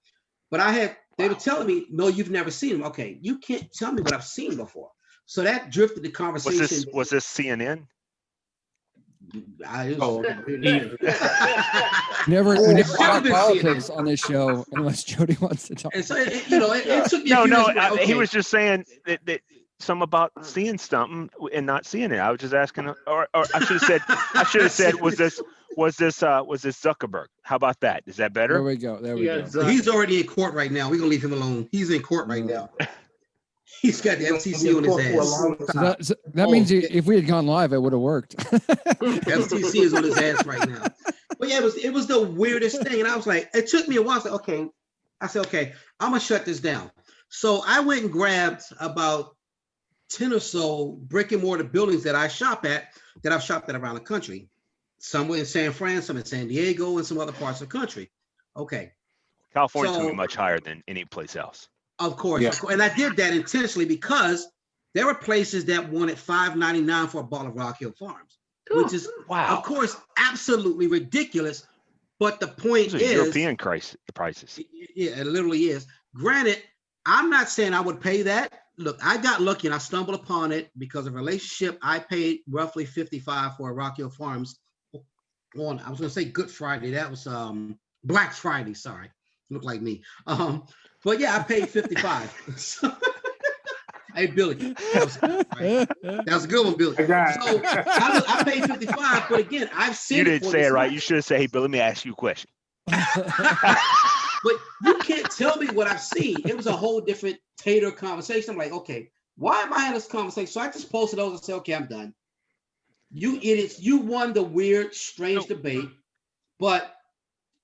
But they were telling me, no, you've never seen them. Okay, you can't tell me what I've seen before. So that drifted the conversation. Was this CNN? Never It should talk have been politics CNN. on this show unless Jody wants to talk. And so it took me. No, a few no. minutes, like, He okay. was just saying that some about seeing something and not seeing it. I was just asking, or I should have said, was this Zuckerberg? How about that? Is that There better? we go. There we Yeah, go. Zuck. He's already in court right now. We're gonna leave him alone. He's in court right now. He's got the FTC on his ass. So that means if we had gone live, it would have worked. FTC is on his ass right now. But yeah, it was the weirdest thing. And I was like, it took me a while. I said, okay, I'm gonna shut this down. So I went and grabbed about 10 or so brick and mortar buildings that I've shopped at around the country. Some were in San Fran, some in San Diego, and some other parts of the country. Okay. California's gonna So- be much higher than any place else. Of course. Yeah. Of course. And I did that intentionally because there were places that wanted $5.99 for a bottle of Rock Hill Farms, which is, Wow. of course, absolutely ridiculous. But the point Those are is, European prices. yeah, it literally is. Granted, I'm not saying I would pay that. Look, I got lucky and I stumbled upon it because of a relationship. I paid roughly $55 for a Rock Hill Farms on, I was going to say Good Friday. That was Black Friday. Sorry. Look like me. But yeah, I paid 55. So, hey, Billy. That was a good one, Billy. So I paid 55, but again, I've seen You it didn't for say this it right. much. You should have said, "Hey, Bill, let me ask you a question." But you can't tell me what I've seen. It was a whole different tater conversation. I'm like, okay, why am I having this conversation? So I just posted those and said, okay, I'm done. You idiots, you won the weird, strange debate. But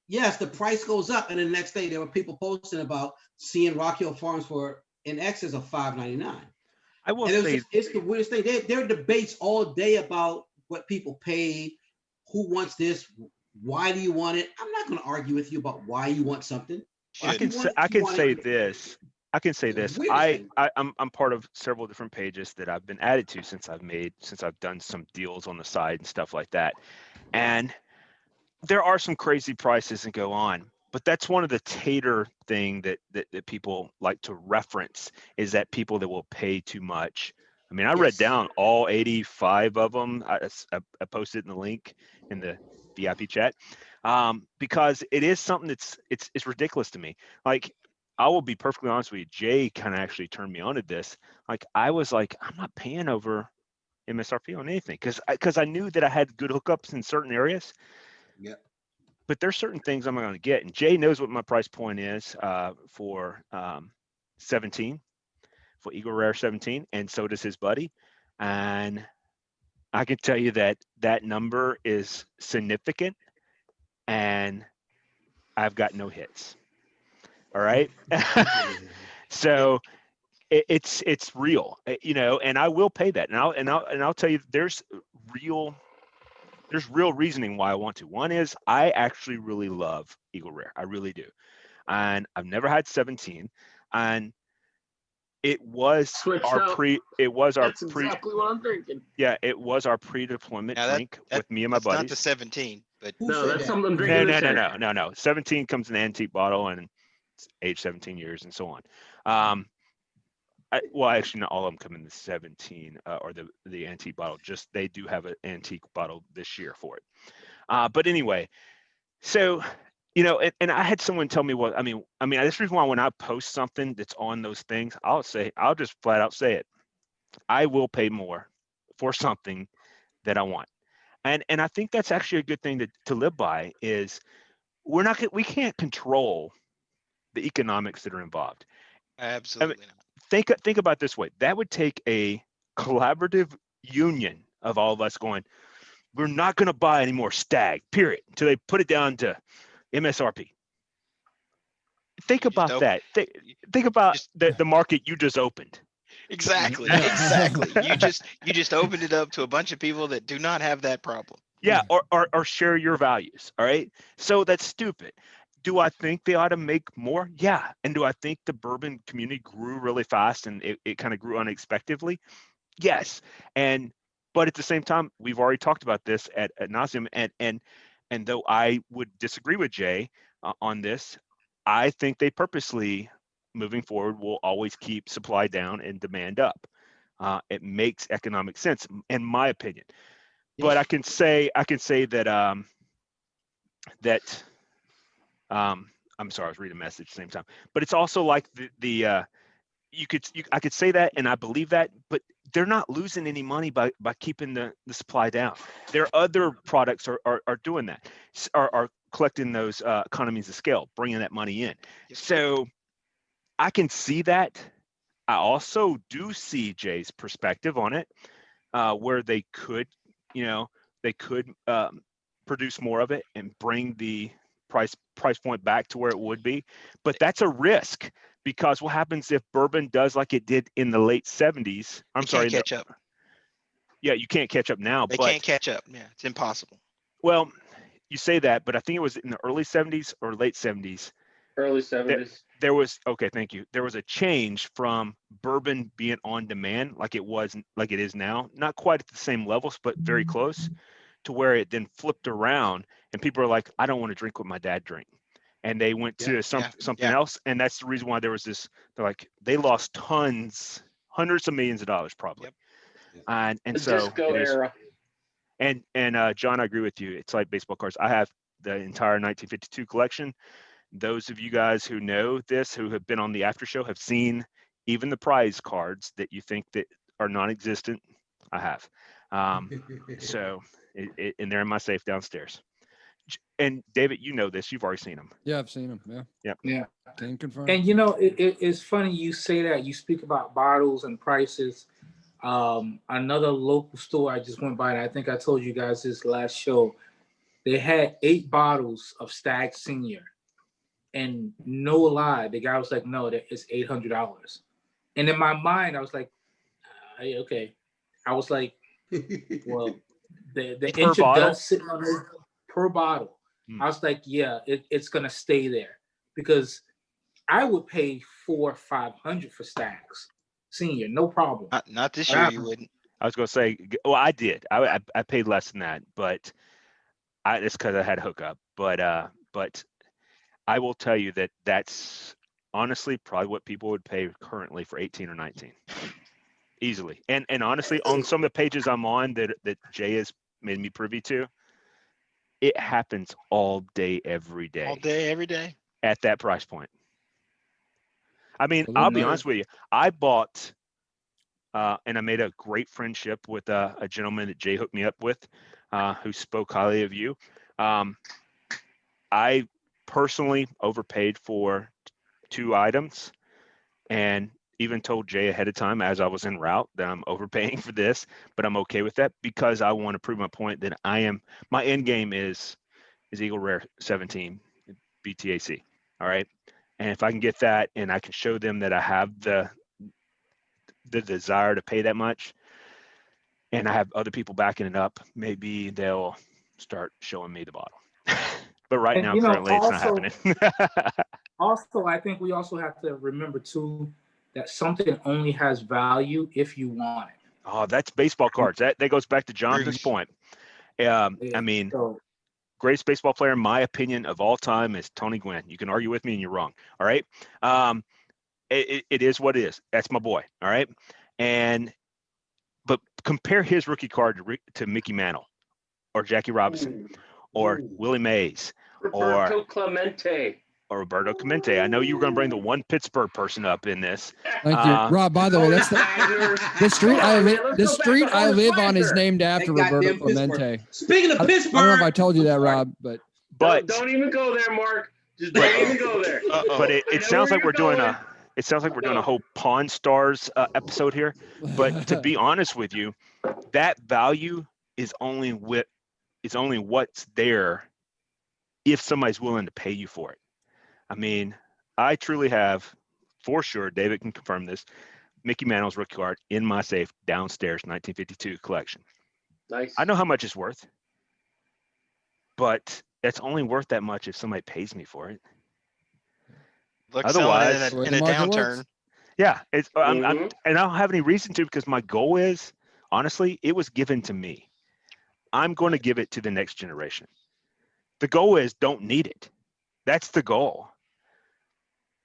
yes, the price goes up. And the next day there were people posting about seeing Rock Hill Farms for in excess of $5.99. I will And say, it's the weirdest thing. There are debates all day about what people pay, who wants this, why do you want it? I'm not going to argue with you about why you want something. I can say this. I'm part of several different pages that I've been added to since I've done some deals on the side and stuff like that. And there are some crazy prices that go on, but that's one of the tater thing that people like to reference is that people that will pay too much. I mean, I read down all 85 of them. I posted in the link in the VIP chat because it is something it's ridiculous to me. Like, I will be perfectly honest with you. Jay kind of actually turned me on to this. Like, I was like, I'm not paying over MSRP on anything because I knew that I had good hookups in certain areas. Yeah. But there's certain things I'm going to get, and Jay knows what my price point is for 17, for Eagle Rare 17, and so does his buddy. And I can tell you that number is significant, and I've got no hits. All right. So it's real, and I will pay that. And I'll tell you, there's real there's real reasoning why I want to. One is I actually really love Eagle Rare. I really do. And I've never had 17. And it was Switched our up. That's exactly what I'm drinking. Yeah, it was our pre-deployment Now drink with me and my that's not buddies. the 17, but Who No, said that's that? something I'm drinking. No. 17 comes in an antique bottle and it's aged 17 years and so on. Well, actually, not all of them come in the 17 or the antique bottle. Just they do have an antique bottle this year for it. But anyway, so and I had someone tell me what I mean. This is why when I post something that's on those things, I'll just flat out say it. I will pay more for something that I want, and I think that's actually a good thing to live by. Is we can't control the economics that are involved. absolutely not. Think about it this way. That would take a collaborative union of all of us going, we're not going to buy any more Stag, period, until they put it down to MSRP. Think about that. Think about the market you just opened. Exactly. You just opened it up to a bunch of people that do not have that problem. Yeah, or share your values. All right. So that's stupid. Do I think they ought to make more? Yeah. And do I think the bourbon community grew really fast and it kind of grew unexpectedly? Yes. But at the same time, we've already talked about this at nauseam. And though I would disagree with Jay on this, I think they purposely, moving forward, will always keep supply down and demand up. It makes economic sense, in my opinion. But I can say that I'm sorry, I was reading a message at the same time. But it's also like I could say that, and I believe that, but they're not losing any money by keeping the supply down. Their other products are doing that, are collecting those economies of scale, bringing that money in. So I can see that. I also do see Jay's perspective on it, where they could produce more of it and bring the price point back to where it would be. But that's a risk, because what happens if bourbon does like it did in the late 70s? Can't catch up. Yeah, you can't catch up now. They can't catch up. Yeah, it's impossible. Well, you say that, but I think it was in the early 70s or late 70s. Early 70s. There was thank you. There was a change from bourbon being on demand like it is now, not quite at the same levels, but very close, to where it then flipped around and people are like, I don't want to drink what my dad drank. And they went to something else. And that's the reason why there was this, they lost hundreds of millions of dollars probably. Yep. And the so disco era. And John, I agree with you. It's like baseball cards. I have the entire 1952 collection. Those of you guys who know this, who have been on the after show, have seen even the prize cards that you think that are non-existent. I have. So and they're in my safe downstairs. And David, you know this. You've already seen them. Yeah, I've seen them. Yeah. Can confirm. And it's funny you say that. You speak about bottles and prices. Another local store I just went by, and I think I told you guys this last show. They had 8 bottles of Stag Senior, and no lie, the guy was like, "No, it's $800." And in my mind, I was like, "Okay." I was like, "Well, the inch of dust sitting on it per bottle." I was like, "Yeah, it's gonna stay there," because I would pay $400 or $500 for Stags Senior, no problem. Not this year, you wouldn't. I was gonna say, well, I did. I paid less than that, but it's because I had a hookup. But I will tell you that that's honestly probably what people would pay currently for 18 or 19, easily. And honestly, on some of the pages I'm on that Jay has made me privy to, it happens all day, every day. All day, every day. At that price point. I mean, I'll be honest with you. I bought, and I made a great friendship with a gentleman that Jay hooked me up with, who spoke highly of you. I personally overpaid for 2 items, and even told Jay ahead of time as I was en route that I'm overpaying for this, but I'm okay with that because I want to prove my point that my end game is Eagle Rare 17 BTAC. All right. And if I can get that and I can show them that I have the desire to pay that much and I have other people backing it up, maybe they'll start showing me the bottle. But right And, now, you know, currently, it's not also- happening. Also, I think we also have to remember too that something only has value if you want it. Oh, that's baseball cards. That goes back to Jonathan's Bruce. point. I mean, So, greatest baseball player, in my opinion, of all time is Tony Gwynn. You can argue with me and you're wrong. All right. It is what it is. That's my boy. All right. But compare his rookie card to Mickey Mantle or Jackie Robinson or Willie Mays Roberto Clemente. or Roberto Clemente. I know you were going to bring the one Pittsburgh person up in this. Thank you, Rob. By the way, that's the street I live. The street I live on is named after That Roberto goddamn Pittsburgh. Clemente. Speaking of I Pittsburgh, don't know if I told you that, Rob, but Don't even go there, Mark. Just don't even go there. But it I know sounds where like we're you're doing going. it sounds like we're doing a whole Pawn Stars episode here. But to be honest with you, that value is only what's there if somebody's willing to pay you for it. I mean, I truly have, for sure, David can confirm this, Mickey Mantle's rookie card in my safe downstairs, 1952 collection. Nice. I know how much it's worth, but it's only worth that much if somebody pays me for it. Look, Otherwise- selling Where in the a market downturn. works. Yeah, it's and Mhm. I don't have any reason to, because my goal is, honestly, it was given to me. I'm going to give it to the next generation. The goal is don't need it. That's the goal.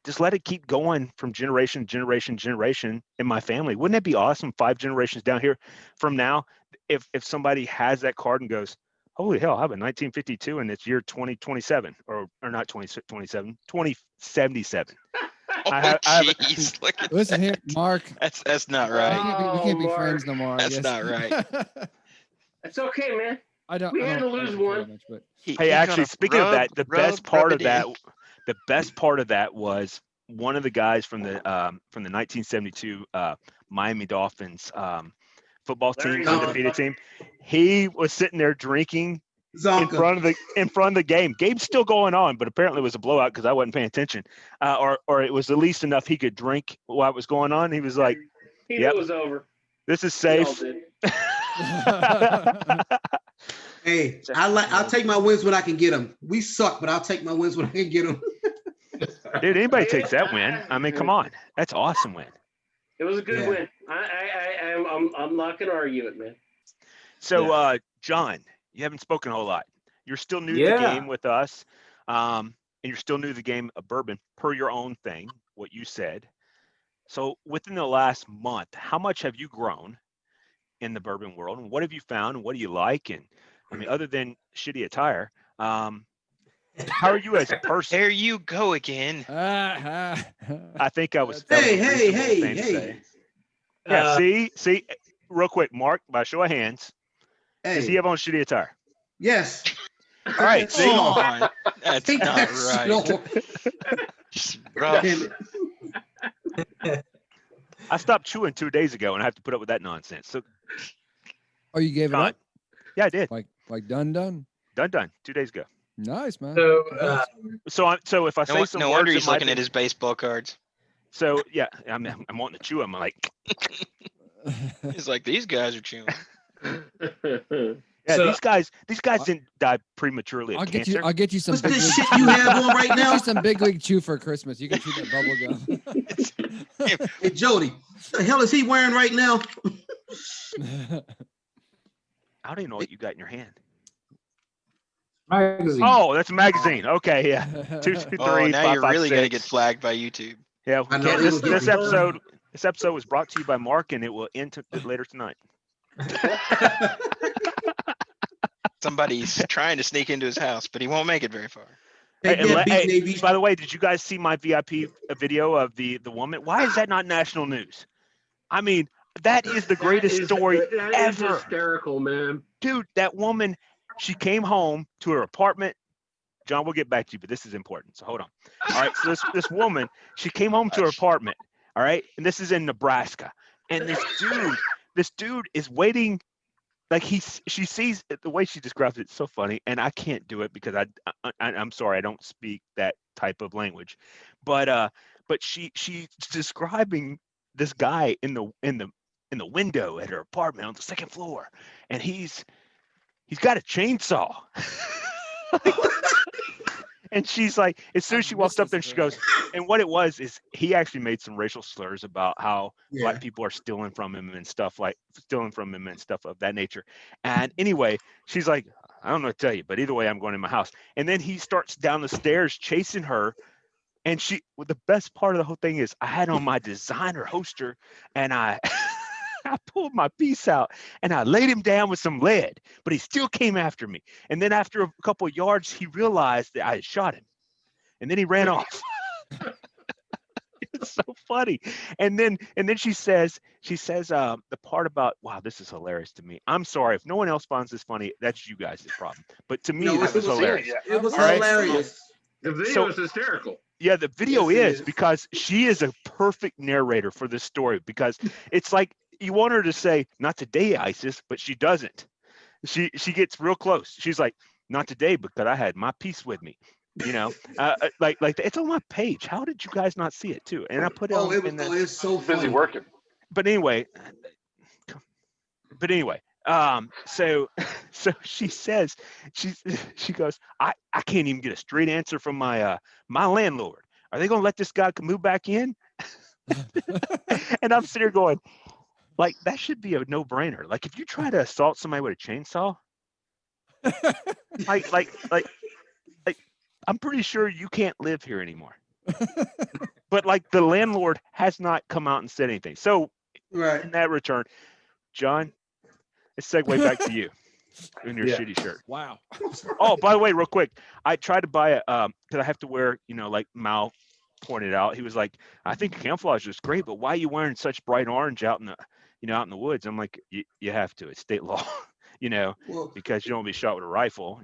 Just let it keep going from generation to generation to generation in my family. Wouldn't it be awesome 5 generations down here from now if somebody has that card and goes, holy hell, I have a 1952 and it's year 2027 or not 2027, 2077. Oh, I have a- jeez, look at listen here, Mark. that's not We right. can't be Mark. friends no more. I That's guess. not right. It's okay, man. I don't. We I had don't- to I don't lose care one. that much, but Hey, actually, speaking of that, the best part of that was one of the guys from the 1972 Miami Dolphins football team, Larry undefeated Zonka. team. He was sitting there drinking in Zonka. front of the game. Game's still going on, but apparently it was a blowout because I wasn't paying attention, or it was at least enough he could drink while it was going on. He was like, He Yep. knew it was over. "This is We all safe." did. Hey, I'll take my wins when I can get them. We suck, but I'll take my wins when I can get them. Dude, anybody takes that win. I mean, come on, that's awesome win. It was a good Yeah. win. I'm not gonna argue it, man. So, John, you haven't spoken a whole lot. You're still new to the Yeah. game with us, and you're still new to the game of bourbon, per your own thing, what you said. So, within the last month, how much have you grown in the bourbon world, and what have you found, and what do you like? And I mean, other than shitty attire, how are you as a person? There you go again. I think I was. Hey, that was a hey, reasonable hey, thing to hey. say. Yeah. See, real quick, Mark, by show of hands, does he Hey, have on shitty attire? yes. All right. See, Come on. That's Take not that right. slow. Just rough. I stopped chewing 2 days ago, and I have to put up with that nonsense. So, oh, you gave it John, up? yeah, I did. Like done. Done. 2 days ago. Nice, man. So, Congrats. So if I say some No words wonder that he's might looking be- at his baseball cards. So yeah, I'm wanting to chew them. I'm like, He's like, these guys are chewing. yeah, So- these guys didn't die prematurely of I'll get cancer. you. I'll get you some. What's big this league shit you chew. have on right I'll get now? you some big league chew for Christmas. You can chew that bubble gum. Hey, Jody, what the hell is he wearing right now? I don't even know what you got in your hand. Magazine. Oh, that's a magazine. Okay, yeah. 2, 2, 3, Oh, now 5, you're 5, really gonna get 6. flagged by YouTube. Yeah, we I know, can't- it'll this get me. episode was brought to you by Mark, and it will end later tonight. Somebody's trying to sneak into his house, but he won't make it very far. Take Hey, that, hey, Beat Navy. by the way, did you guys see my VIP video of the woman? Why is that not national news? I mean, that is the greatest story that is ever. hysterical, man. Dude, that woman, she came home to her apartment. John, we'll get back to you, but this is important. So hold on. All right. So this woman, she came home to her apartment. All right. And this is in Nebraska. And this dude is waiting. Like she sees the way she describes it. It's so funny. And I can't do it because I'm sorry. I don't speak that type of language, but she's describing this guy in the window at her apartment on the second floor. And he's he's got a chainsaw. And she's like, as soon as she walks up there, she goes, and what it was is he actually made some racial slurs about how black people are stealing from him and stuff of that nature. And anyway, she's like, I don't know what to tell you, but either way, I'm going in my house. And then he starts down the stairs chasing her. And the best part of the whole thing is I had on my designer holster and I pulled my piece out and I laid him down with some lead, but he still came after me. And then after a couple of yards, he realized that I had shot him. And then he ran off. It's so funny. And then she says the part about, wow, this is hilarious to me. I'm sorry if no one else finds this funny, that's you guys' problem. But to me, this was hilarious. It was All right? hilarious. The video is hysterical. Yeah, the video Yes, it is is. because she is a perfect narrator for this story, because it's like you want her to say, not today, ISIS, but she doesn't. She gets real close. She's like, not today, because I had my piece with me. Like it's on my page. How did you guys not see it too? And I put it on. It's so Busy funny. working. But anyway, so she says, she goes, I can't even get a straight answer from my landlord. Are they gonna let this guy move back in? And I'm sitting here going, like, that should be a no-brainer. Like, if you try to assault somebody with a chainsaw, like I'm pretty sure you can't live here anymore. But like the landlord has not come out and said anything. So in that return, John, let's segue back to you in your shitty shirt. Wow. Oh, by the way, real quick, I tried to buy it because I have to wear, like Mal pointed out. He was like, I think camouflage is great, but why are you wearing such bright orange out in the woods? I'm like, you have to. It's state law, because you don't be shot with a rifle,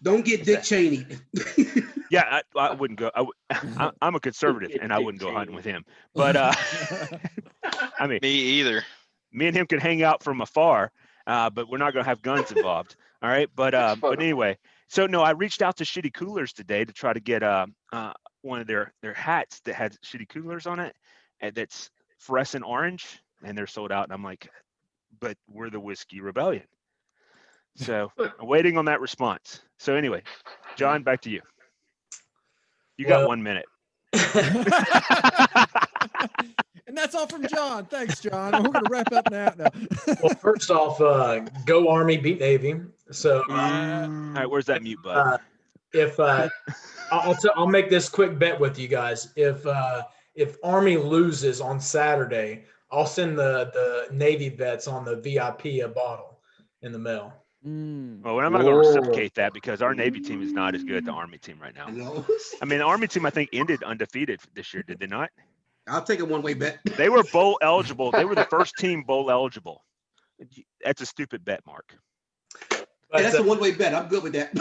Don't get Dick Cheney. Yeah, I wouldn't go. I'm a conservative, and I wouldn't go hunting with him. But I mean, Me either. me and him could hang out from afar, but we're not going to have guns involved. All right. But anyway, so no, I reached out to Shitty Coolers today to try to get one of their hats that had Shitty Coolers on it, and that's fluorescent orange, and they're sold out. And I'm like, but we're the Whiskey Rebellion. So I'm waiting on that response. So anyway, John, back to you. You got 1 minute. And that's all from John. Thanks, John. We're going to wrap up now. No. Well, first off, go Army, beat Navy. So, all right, where's that mute button? If I'll make this quick bet with you guys. If Army loses on Saturday, I'll send the Navy bets on the VIP a bottle in the mail. Well, I'm not going to reciprocate that because our Navy team is not as good as the Army team right now. I mean, the Army team, I think, ended undefeated this year. Did they not? I'll take a one-way bet. They were bowl eligible. They were the first team bowl eligible. That's a stupid bet, Mark. Hey, that's a one-way bet. I'm good with that.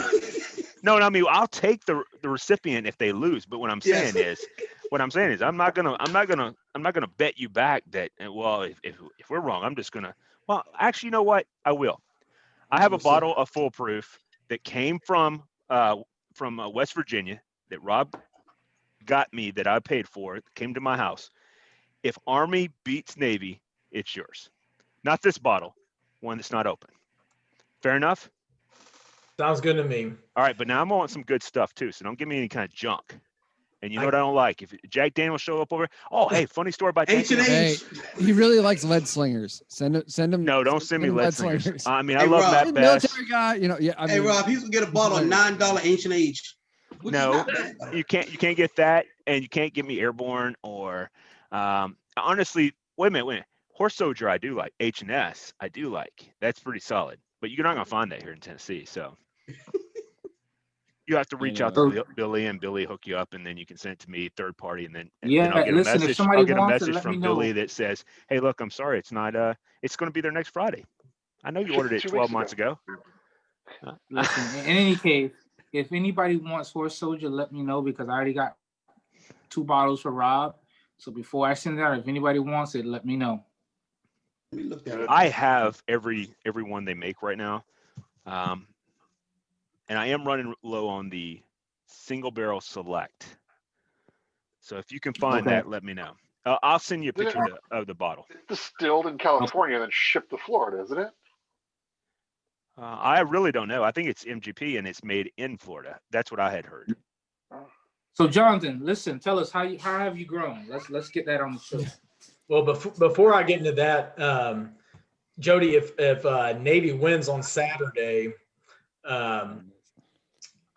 No, I mean, I'll take the recipient if they lose. But what I'm saying is, I'm not gonna bet you back that. Well, if we're wrong, I'm just gonna. Well, actually, you know what? I will. I have a bottle of Foolproof that came from West Virginia that Rob got me, that I paid for. It came to my house. If Army beats Navy, it's yours. Not this bottle, one that's not open. Fair enough? Sounds good to me. All right, but now I'm on some good stuff too, so don't give me any kind of junk. And you know what I don't like? If Jack Daniels show up over, oh, hey, funny story about Jack Daniels. Hey, he really likes lead slingers. Send him. No, don't send me lead slingers. I mean, I Hey, love Rob, Matt Bass. Military guy, yeah. I mean, Hey, Rob, he's gonna get a bottle of $9 Ancient Age. No, you can't get that, and you can't get me Airborne or honestly. Wait a minute. Horse Soldier, I do like. H&S, I do like. That's pretty solid. But you're not gonna find that here in Tennessee, so. You have to reach out to Billy, and Billy hook you up, and then you can send it to me, third party, and then I'll get a message. If somebody I'll get a wants it, message let from me know. Billy that says, "Hey, look, I'm sorry, it's not. It's going to be there next Friday. I know you ordered it 12 months ago." Listen, in any case, if anybody wants Horse Soldier, let me know because I already got 2 bottles for Rob. So before I send it out, if anybody wants it, let me know. Let me look that up. I have every one they make right now, and I am running low on the single barrel select. So if you can find that, let me know. I'll send you a picture of the bottle. It's distilled in California and then shipped to Florida, isn't it? I really don't know. I think it's MGP and it's made in Florida. That's what I had heard. So Jonathan, listen, tell us how have you grown? Let's get that on the show. Well, before I get into that, Jody, if Navy wins on Saturday,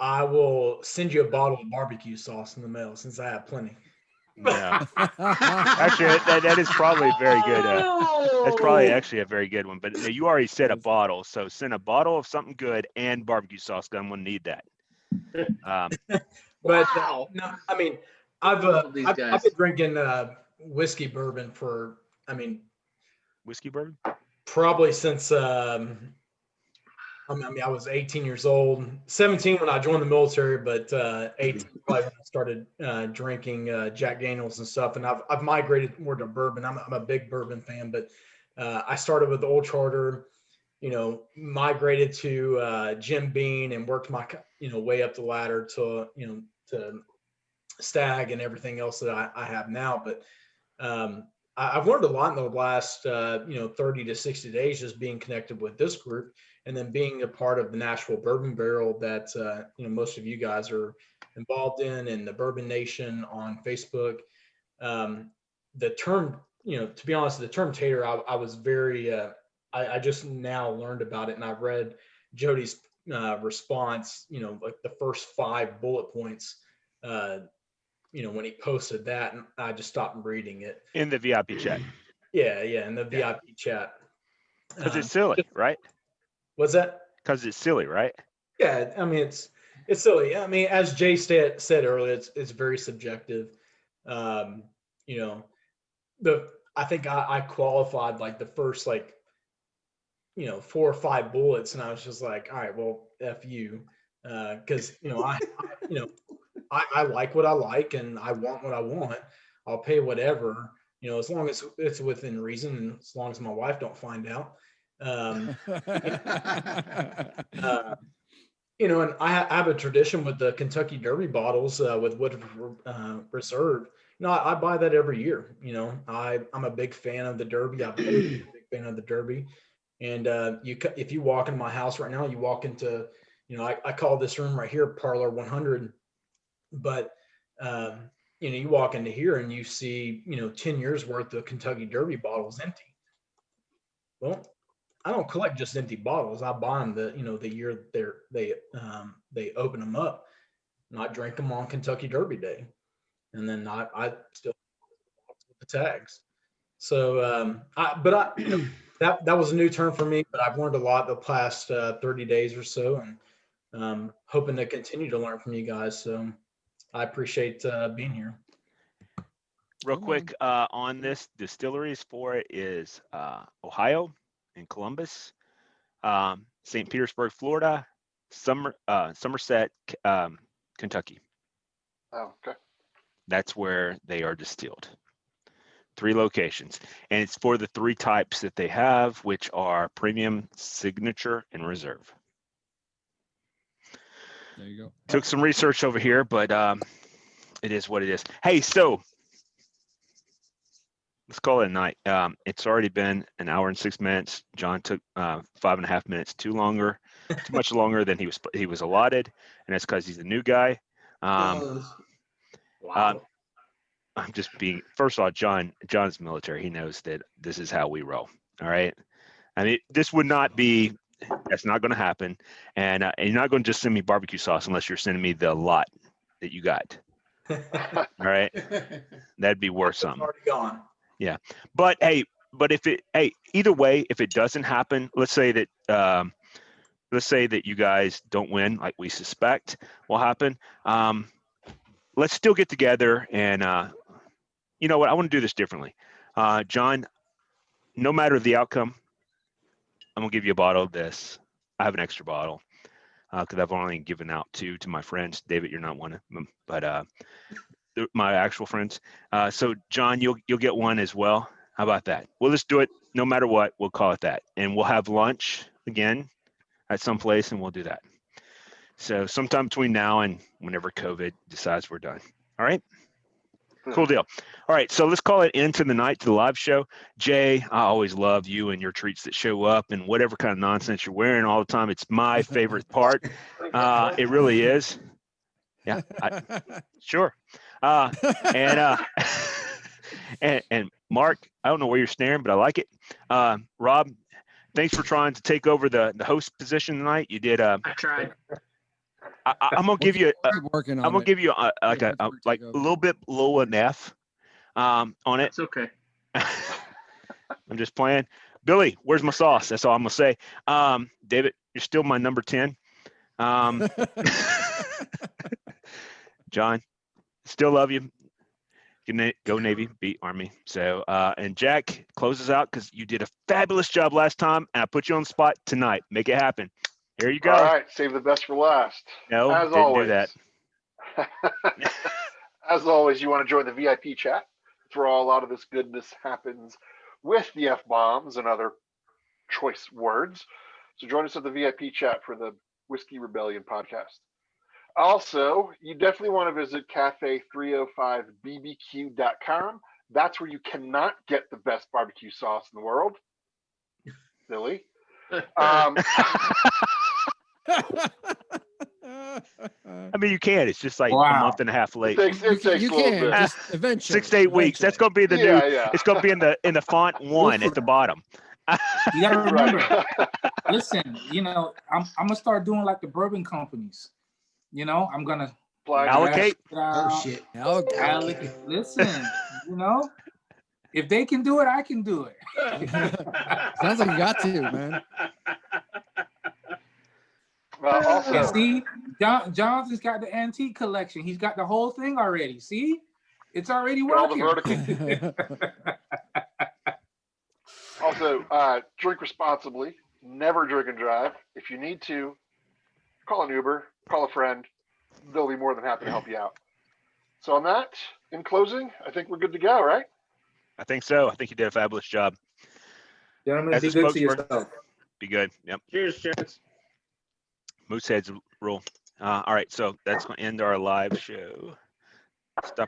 I will send you a bottle of barbecue sauce in the mail since I have plenty. Yeah. Actually, that is probably very good. That's probably actually a very good one. But you already said a bottle, so send a bottle of something good and barbecue sauce. 'Cause I'm gonna need that. But Wow. no, I mean, I've been drinking whiskey bourbon for, Whiskey bourbon. probably since I was 18 years old, 17 when I joined the military, but 18 probably when I started drinking Jack Daniels and stuff. And I've migrated more to bourbon. I'm a big bourbon fan, but I started with Old Charter, migrated to Jim Beam and worked my way up the ladder to Stag and everything else that I have now. But I've learned a lot in the last 30 to 60 days just being connected with this group, and then being a part of the Nashville Bourbon Barrel that most of you guys are involved in, and the Bourbon Nation on Facebook. The term, to be honest, the term tater, I was very I just now learned about it, and I read Jody's response, like the first 5 bullet points, when he posted that, and I just stopped reading it. In the VIP chat. Yeah, in the VIP chat. Because it's silly, right? What's that? Because it's silly, right? Yeah, I mean it's silly. I mean, as Jay said earlier, it's very subjective. I think I qualified like the first 4 or 5 bullets, and I was just like, all right, well, F you, because I like what I like and I want what I want. I'll pay whatever, as long as it's within reason, and as long as my wife don't find out. And I have a tradition with the Kentucky Derby bottles with Woodford Reserve. I buy that every year. I'm a big fan of the Derby. I'm a big fan of the Derby. And if you walk into my house right now, you walk into, I call this room right here Parlor 100. But you walk into here and you see 10 years worth of Kentucky Derby bottles empty. Well, I don't collect just empty bottles. I buy them the year they open them up, and I drink them on Kentucky Derby Day, and then I still with the tags. So that was a new term for me, but I've learned a lot the past 30 days or so, and hoping to continue to learn from you guys. So I appreciate being here. Real quick on this, distilleries for it is Ohio and Columbus, St. Petersburg, Florida, Somerset, Kentucky. Oh, okay. That's where they are distilled. 3 locations, and it's for the 3 types that they have, which are premium, signature, and reserve. There you go. Took some research over here, but it is what it is. Hey, so let's call it a night. It's already been 1 hour and 6 minutes. John took 5.5 minutes too much longer than he was allotted, and that's because he's a new guy. Wow. I'm just being, first of all, John's military. He knows that this is how we roll. All right. I mean, this would not be, that's not going to happen. And you're not going to just send me barbecue sauce unless you're sending me the lot that you got. All right. That'd be worth something. Already gone. Yeah. But either way, if it doesn't happen, let's say that you guys don't win, like we suspect will happen. Let's still get together, and you know what? I want to do this differently. John, no matter the outcome, I'm gonna give you a bottle of this. I have an extra bottle because I've only given out 2 to my friends. David, you're not one of them, but my actual friends. So John, you'll get one as well. How about that? We'll just do it no matter what. We'll call it that, and we'll have lunch again at some place, and we'll do that. So sometime between now and whenever COVID decides we're done. All right. Cool deal. All right, so let's call it into the night to the live show. Jay, I always love you and your treats that show up and whatever kind of nonsense you're wearing all the time. It's my favorite part. It really is. Yeah, sure. And and Mark, I don't know where you're staring, but I like it. Rob, thanks for trying to take over the host position tonight. You did. I tried. I'm gonna give you. Keep working on I'm gonna it. give you like Yeah, a let's like take a over. little bit below an F on it. It's okay. I'm just playing. Billy, where's my sauce? That's all I'm gonna say. David, you're still my number 10. John, still love you. Go Navy, beat Army. So, and Jack, closes out because you did a fabulous job last time, and I put you on the spot tonight. Make it happen. Here you go. All right, save the best for last. No, As didn't always. do that. As always, you want to join the VIP chat. It's where a lot of this goodness happens with the F-bombs and other choice words. So join us at the VIP chat for the Whiskey Rebellion podcast. Also, you definitely want to visit cafe305bbq.com. That's where you cannot get the best barbecue sauce in the world. Billy. I mean, you can. It's just like a Wow. month and a half late. It takes a You little can bit. just eventually. 6 to 8 weeks. That's gonna be the new. Yeah. It's gonna be in the font 1 at the bottom. You gotta remember. Right. Listen, I'm gonna start doing like the bourbon companies. I'm gonna Blind Allocate. Oh shit. allocate. Listen, if they can do it, I can do it. Sounds like you got to, man. Also, And see, Johnson's got the antique collection. He's got the whole thing already. See, it's already got all the working. vertical. Also, drink responsibly. Never drink and drive. If you need to, call an Uber, call a friend. They'll be more than happy to help you out. So on that, in closing, I think we're good to go, right? I think so. I think you did a fabulous job. Gentlemen, As be a good to spokesperson. yourself. Be good. Yep. Cheers, gents. Mooseheads rule. All right. So that's going to end our live show. Stop.